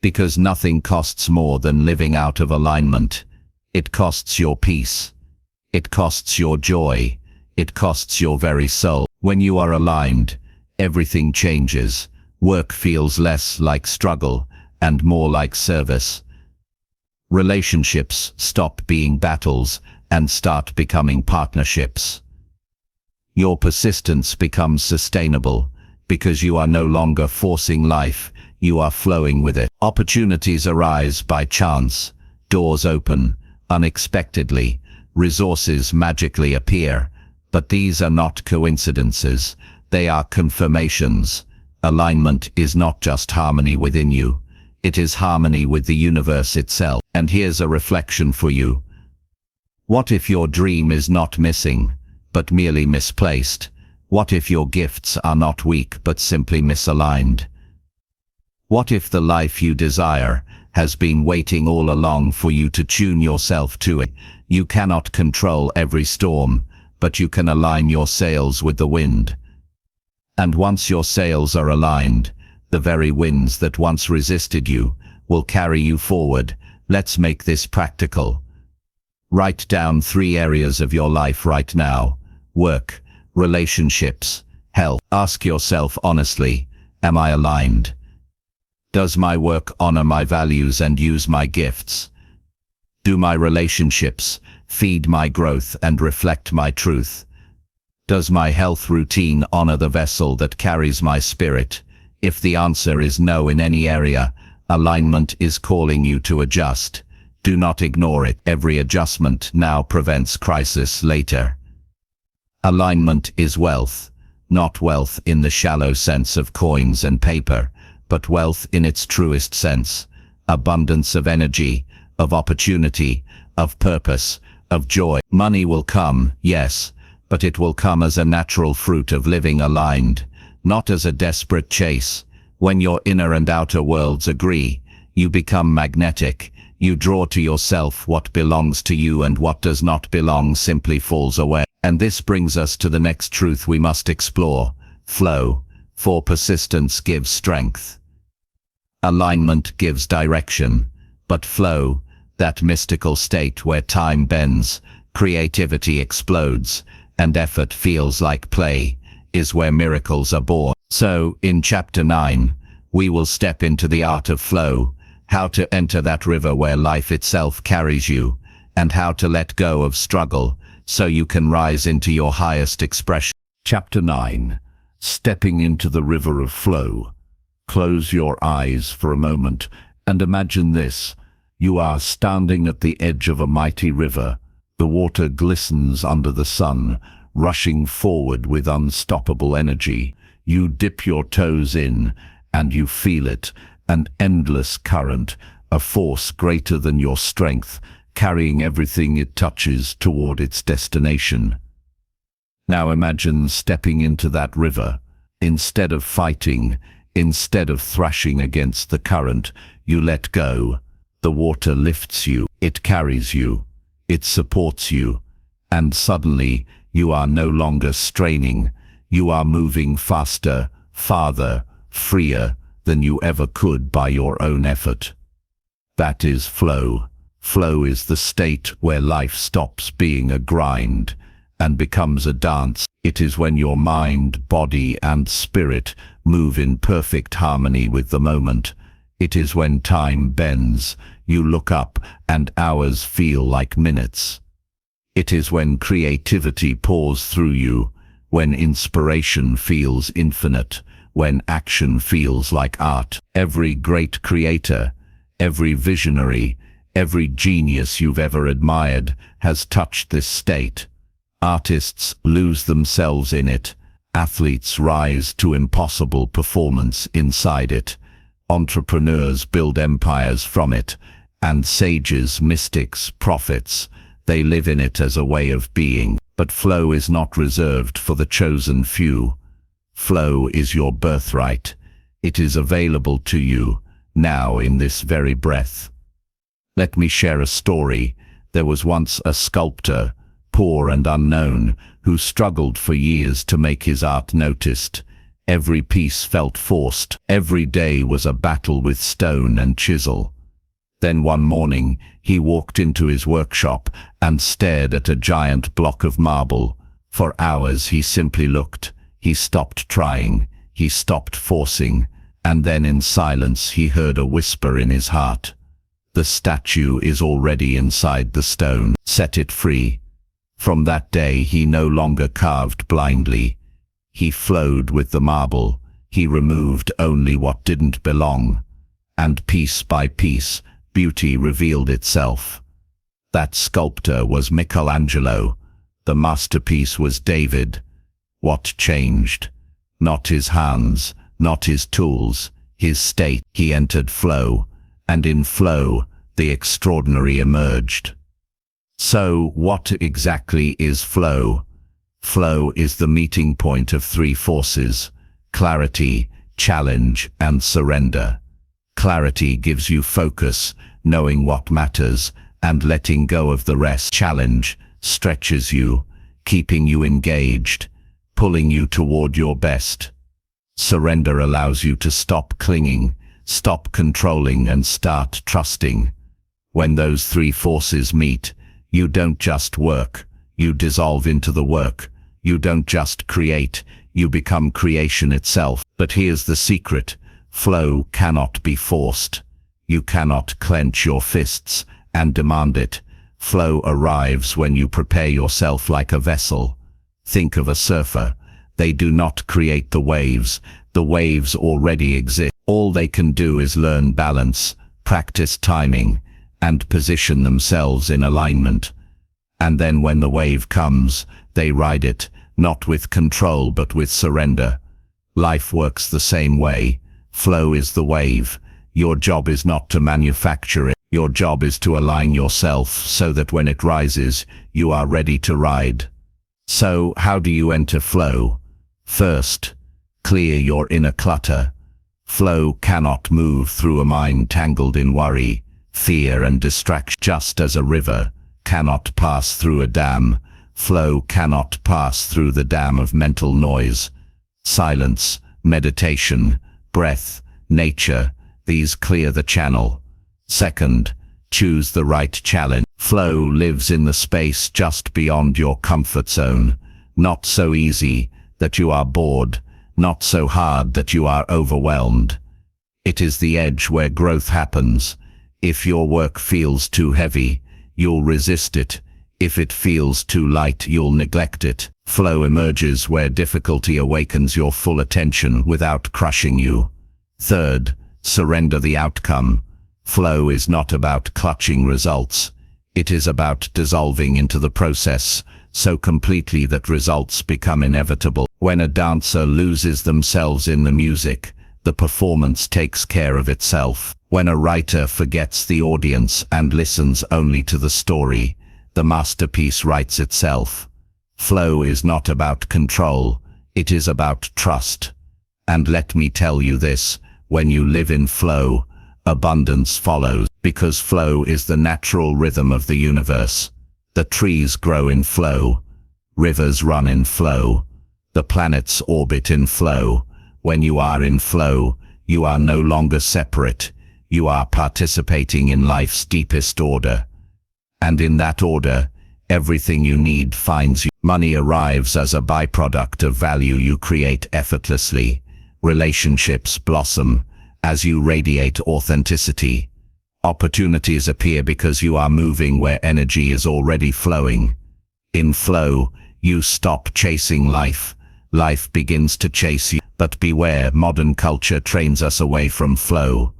Because nothing costs more than living out of alignment. It costs your peace. It costs your joy. It costs your very soul. When you are aligned, everything changes. Work feels less like struggle and more like service. Relationships stop being battles and start becoming partnerships. Your persistence becomes sustainable because you are no longer forcing life, you are flowing with it. Opportunities arise by chance, doors open unexpectedly, resources magically appear. But these are not coincidences, they are confirmations. Alignment is not just harmony within you, it is harmony with the universe itself. And here's a reflection for you. What if your dream is not missing, but merely misplaced? What if your gifts are not weak but simply misaligned? What if the life you desire has been waiting all along for you to tune yourself to it? You cannot control every storm, but you can align your sails with the wind. And once your sails are aligned, the very winds that once resisted you will carry you forward. Let's make this practical. Write down 3 areas of your life right now: work, relationships, health. Ask yourself honestly, am I aligned? Does my work honor my values and use my gifts? Do my relationships feed my growth and reflect my truth? Does my health routine honor the vessel that carries my spirit? If the answer is no in any area, alignment is calling you to adjust. Do not ignore it. Every adjustment now prevents crisis later. Alignment is wealth, not wealth in the shallow sense of coins and paper, but wealth in its truest sense: abundance of energy, of opportunity, of purpose, of joy. Money will come, yes, but it will come as a natural fruit of living aligned, not as a desperate chase. When your inner and outer worlds agree, you become magnetic. You draw to yourself what belongs to you, and what does not belong simply falls away. And this brings us to the next truth we must explore: flow. For persistence gives strength. Alignment gives direction, but flow, that mystical state where time bends, creativity explodes, and effort feels like play, is where miracles are born. So, in Chapter 9, we will step into the art of flow, how to enter that river where life itself carries you, and how to let go of struggle so you can rise into your highest expression. Chapter 9. Stepping into the river of flow. Close your eyes for a moment and imagine this. You are standing at the edge of a mighty river. The water glistens under the sun, rushing forward with unstoppable energy. You dip your toes in, and you feel it, an endless current, a force greater than your strength, carrying everything it touches toward its destination. Now imagine stepping into that river. Instead of fighting, instead of thrashing against the current, you let go. The water lifts you, it carries you, it supports you, and suddenly you are no longer straining. You are moving faster, farther, freer than you ever could by your own effort. That is flow. Flow is the state where life stops being a grind and becomes a dance. It is when your mind, body, and spirit move in perfect harmony with the moment. It is when time bends, you look up, and hours feel like minutes. It is when creativity pours through you, when inspiration feels infinite, when action feels like art. Every great creator, every visionary, every genius you've ever admired has touched this state. Artists lose themselves in it. Athletes rise to impossible performance inside it. Entrepreneurs build empires from it. And sages, mystics, prophets, they live in it as a way of being. But flow is not reserved for the chosen few. Flow is your birthright. It is available to you, now in this very breath. Let me share a story. There was once a sculptor, poor and unknown, who struggled for years to make his art noticed. Every piece felt forced. Every day was a battle with stone and chisel. Then one morning, he walked into his workshop and stared at a giant block of marble. For hours he simply looked. He stopped trying. He stopped forcing. And then in silence he heard a whisper in his heart. The statue is already inside the stone. Set it free. From that day he no longer carved blindly. He flowed with the marble. He removed only what didn't belong. And piece by piece, beauty revealed itself. That sculptor was Michelangelo. The masterpiece was David. What changed? Not his hands, not his tools, his state. He entered flow, and in flow, the extraordinary emerged. So, what exactly is flow? Flow is the meeting point of three forces: clarity, challenge, and surrender. Clarity gives you focus, knowing what matters, and letting go of the rest. Challenge stretches you, keeping you engaged, pulling you toward your best. Surrender allows you to stop clinging, stop controlling, and start trusting. When those three forces meet, you don't just work, you dissolve into the work. You don't just create, you become creation itself. But here's the secret: flow cannot be forced. You cannot clench your fists and demand it. Flow arrives when you prepare yourself like a vessel. Think of a surfer. They do not create the waves already exist. All they can do is learn balance, practice timing, and position themselves in alignment. And then when the wave comes, they ride it, not with control but with surrender. Life works the same way. Flow is the wave. Your job is not to manufacture it. Your job is to align yourself so that when it rises, you are ready to ride. So, how do you enter flow? First, clear your inner clutter. Flow cannot move through a mind tangled in worry, fear, and distraction. Just as a river cannot pass through a dam, flow cannot pass through the dam of mental noise. Silence, meditation, breath, nature, these clear the channel. Second, choose the right challenge. Flow lives in the space just beyond your comfort zone. Not so easy that you are bored, not so hard that you are overwhelmed. It is the edge where growth happens. If your work feels too heavy, you'll resist it. If it feels too light, you'll neglect it. Flow emerges where difficulty awakens your full attention without crushing you. Third, surrender the outcome. Flow is not about clutching results. It is about dissolving into the process so completely that results become inevitable. When a dancer loses themselves in the music, the performance takes care of itself. When a writer forgets the audience and listens only to the story, the masterpiece writes itself. Flow is not about control, it is about trust. And let me tell you this, when you live in flow, abundance follows, because flow is the natural rhythm of the universe. The trees grow in flow, rivers run in flow, the planets orbit in flow. When you are in flow, you are no longer separate, you are participating in life's deepest order. And in that order, everything you need finds you. Money arrives as a byproduct of value you create effortlessly. Relationships blossom as you radiate authenticity. Opportunities appear because you are moving where energy is already flowing. In flow, you stop chasing life. Life begins to chase you. But beware, modern culture trains us away from flow.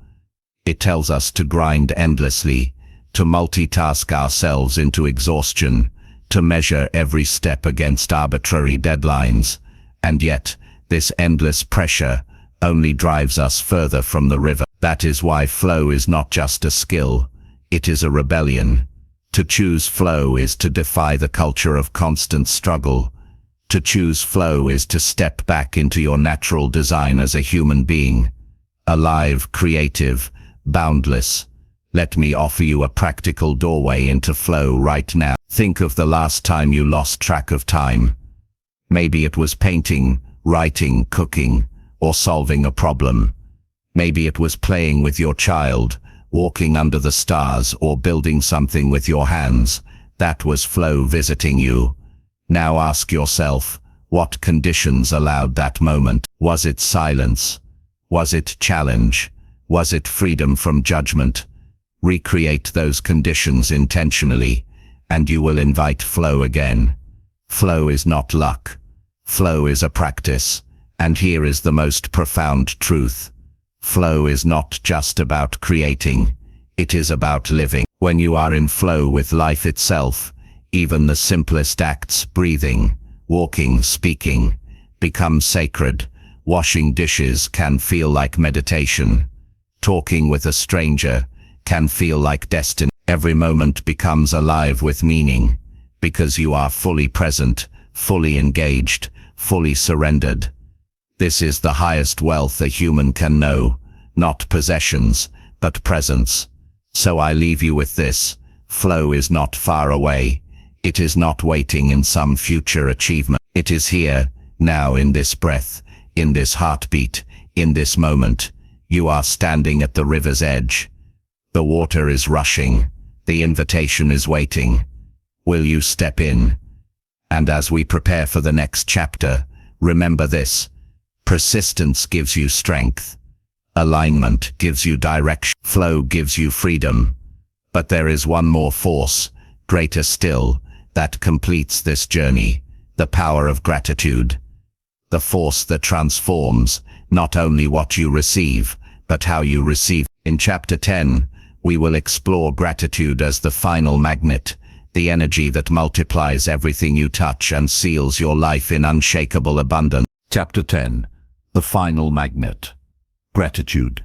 It tells us to grind endlessly, to multitask ourselves into exhaustion, to measure every step against arbitrary deadlines. And yet, this endless pressure only drives us further from the river. That is why flow is not just a skill, it is a rebellion. To choose flow is to defy the culture of constant struggle. To choose flow is to step back into your natural design as a human being. Alive, creative, boundless. Let me offer you a practical doorway into flow right now. Think of the last time you lost track of time. Maybe it was painting, writing, cooking, or solving a problem. Maybe it was playing with your child, walking under the stars, or building something with your hands. That was flow visiting you. Now ask yourself, what conditions allowed that moment? Was it silence? Was it challenge? Was it freedom from judgment? Recreate those conditions intentionally, and you will invite flow again. Flow is not luck. Flow is a practice. And here is the most profound truth. Flow is not just about creating, it is about living. When you are in flow with life itself, even the simplest acts, breathing, walking, speaking, become sacred. Washing dishes can feel like meditation. Talking with a stranger can feel like destiny. Every moment becomes alive with meaning, because you are fully present, fully engaged, fully surrendered. This is the highest wealth a human can know, not possessions, but presence. So I leave you with this: flow is not far away. It is not waiting in some future achievement. It is here, now, in this breath, in this heartbeat, in this moment. You are standing at the river's edge. The water is rushing. The invitation is waiting. Will you step in? And as we prepare for the next chapter, remember this: persistence gives you strength. Alignment gives you direction. Flow gives you freedom. But there is one more force, greater still, that completes this journey: the power of gratitude. The force that transforms not only what you receive, but how you receive. In Chapter 10, we will explore gratitude as the final magnet, the energy that multiplies everything you touch and seals your life in unshakable abundance. Chapter 10. The Final Magnet. Gratitude.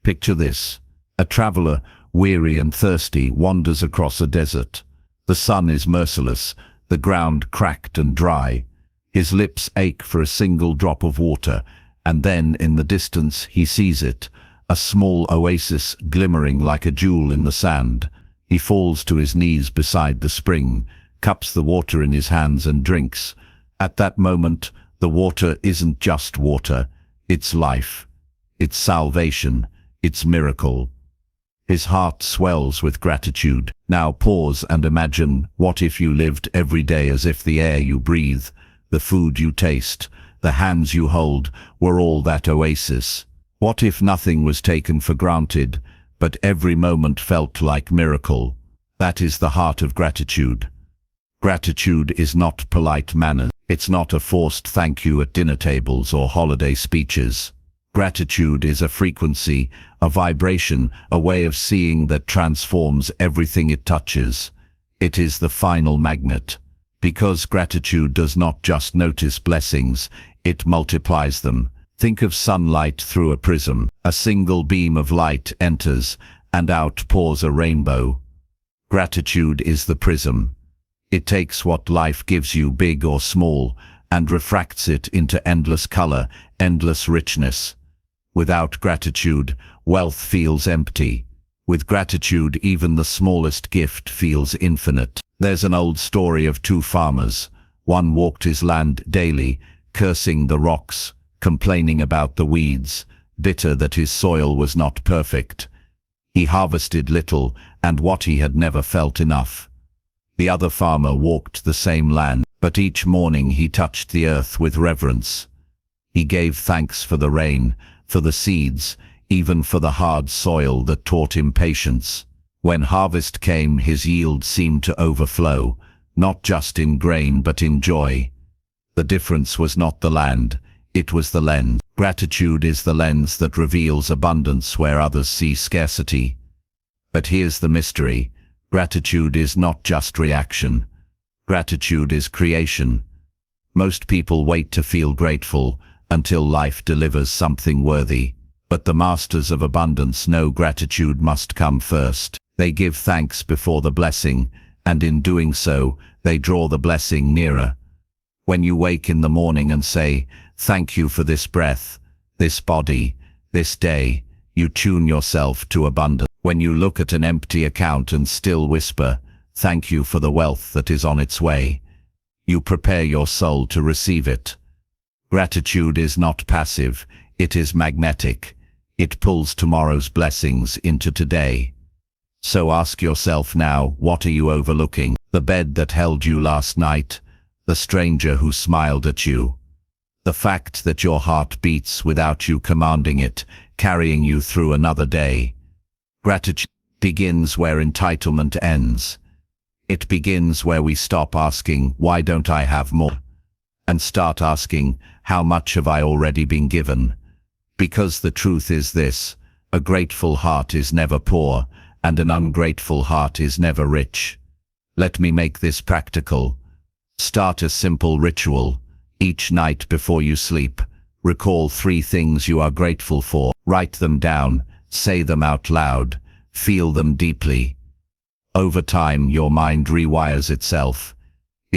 Picture this: a traveler, weary and thirsty, wanders across a desert. The sun is merciless, the ground cracked and dry. His lips ache for a single drop of water, and then in the distance he sees it, a small oasis glimmering like a jewel in the sand. He falls to his knees beside the spring, cups the water in his hands and drinks. At that moment, the water isn't just water, it's life, it's salvation, it's miracle. His heart swells with gratitude. Now pause and imagine, what if you lived every day as if the air you breathe, the food you taste, the hands you hold, were all that oasis? What if nothing was taken for granted, but every moment felt like miracle? That is the heart of gratitude. Gratitude is not polite manners. It's not a forced thank you at dinner tables or holiday speeches. Gratitude is a frequency, a vibration, a way of seeing that transforms everything it touches. It is the final magnet. Because gratitude does not just notice blessings, it multiplies them. Think of sunlight through a prism. A single beam of light enters, and out pours a rainbow. Gratitude is the prism. It takes what life gives you, big or small, and refracts it into endless color, endless richness. Without gratitude, wealth feels empty. With gratitude, even the smallest gift feels infinite. There's an old story of two farmers. One walked his land daily, cursing the rocks, complaining about the weeds, bitter that his soil was not perfect. He harvested little, and what he had never felt enough. The other farmer walked the same land, but each morning he touched the earth with reverence. He gave thanks for the rain, for the seeds, even for the hard soil that taught him patience. When harvest came, his yield seemed to overflow, not just in grain but in joy. The difference was not the land, it was the lens. Gratitude is the lens that reveals abundance where others see scarcity. But here's the mystery: gratitude is not just reaction. Gratitude is creation. Most people wait to feel grateful until life delivers something worthy. But the masters of abundance know gratitude must come first. They give thanks before the blessing, and in doing so, they draw the blessing nearer. When you wake in the morning and say, "Thank you for this breath, this body, this day," you tune yourself to abundance. When you look at an empty account and still whisper, "Thank you for the wealth that is on its way," you prepare your soul to receive it. Gratitude is not passive, it is magnetic. It pulls tomorrow's blessings into today. So ask yourself now, what are you overlooking? The bed that held you last night? The stranger who smiled at you? The fact that your heart beats without you commanding it, carrying you through another day? Gratitude begins where entitlement ends. It begins where we stop asking, "Why don't I have more?" and start asking, "How much have I already been given?" Because the truth is this: a grateful heart is never poor, and an ungrateful heart is never rich. Let me make this practical. Start a simple ritual. Each night before you sleep, recall 3 things you are grateful for. Write them down, say them out loud, feel them deeply. Over time, your mind rewires itself.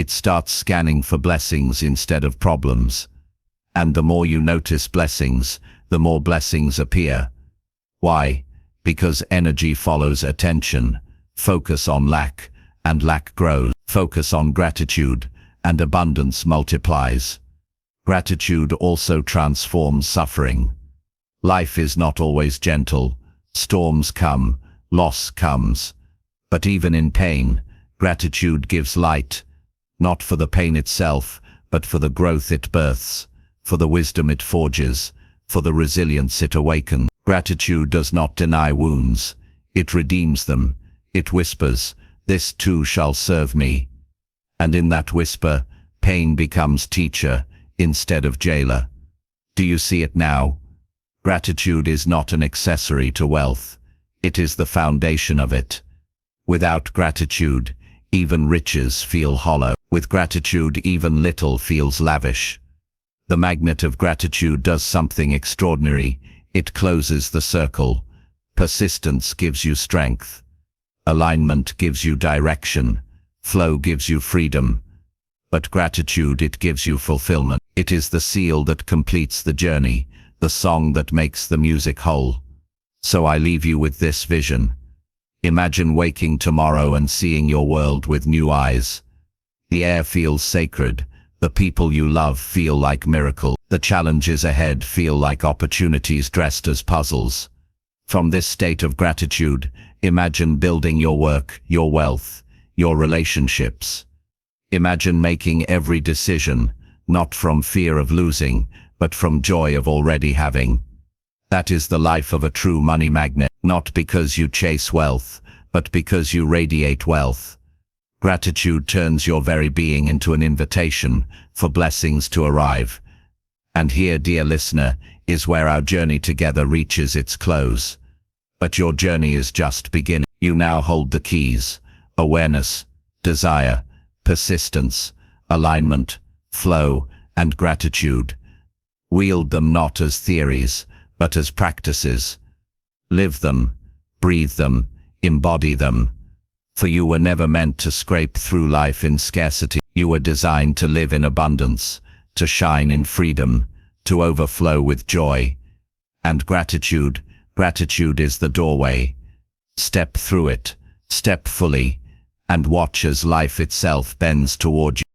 It starts scanning for blessings instead of problems. And the more you notice blessings, the more blessings appear. Why? Because energy follows attention. Focus on lack, and lack grows. Focus on gratitude, and abundance multiplies. Gratitude also transforms suffering. Life is not always gentle. Storms come, loss comes. But even in pain, gratitude gives light, not for the pain itself, but for the growth it births, for the wisdom it forges, for the resilience it awakens. Gratitude does not deny wounds. It redeems them. It whispers, "This too shall serve me." And in that whisper, pain becomes teacher instead of jailer. Do you see it now? Gratitude is not an accessory to wealth. It is the foundation of it. Without gratitude, even riches feel hollow. With gratitude, even little feels lavish. The magnet of gratitude does something extraordinary. It closes the circle. Persistence gives you strength. Alignment gives you direction. Flow gives you freedom. But gratitude, it gives you fulfillment. It is the seal that completes the journey, the song that makes the music whole. So I leave you with this vision. Imagine waking tomorrow and seeing your world with new eyes. The air feels sacred. The people you love feel like miracles. The challenges ahead feel like opportunities dressed as puzzles. From this state of gratitude, imagine building your work, your wealth, your relationships. Imagine making every decision, not from fear of losing, but from joy of already having. That is the life of a true money magnet, not because you chase wealth, but because you radiate wealth. Gratitude turns your very being into an invitation for blessings to arrive. And here, dear listener, is where our journey together reaches its close. But your journey is just beginning. You now hold the keys: awareness, desire, persistence, alignment, flow, and gratitude. Wield them not as theories, but as practices. Live them, breathe them, embody them. For you were never meant to scrape through life in scarcity. You were designed to live in abundance, to shine in freedom, to overflow with joy. And gratitude is the doorway. Step through it, step fully, and watch as life itself bends toward you.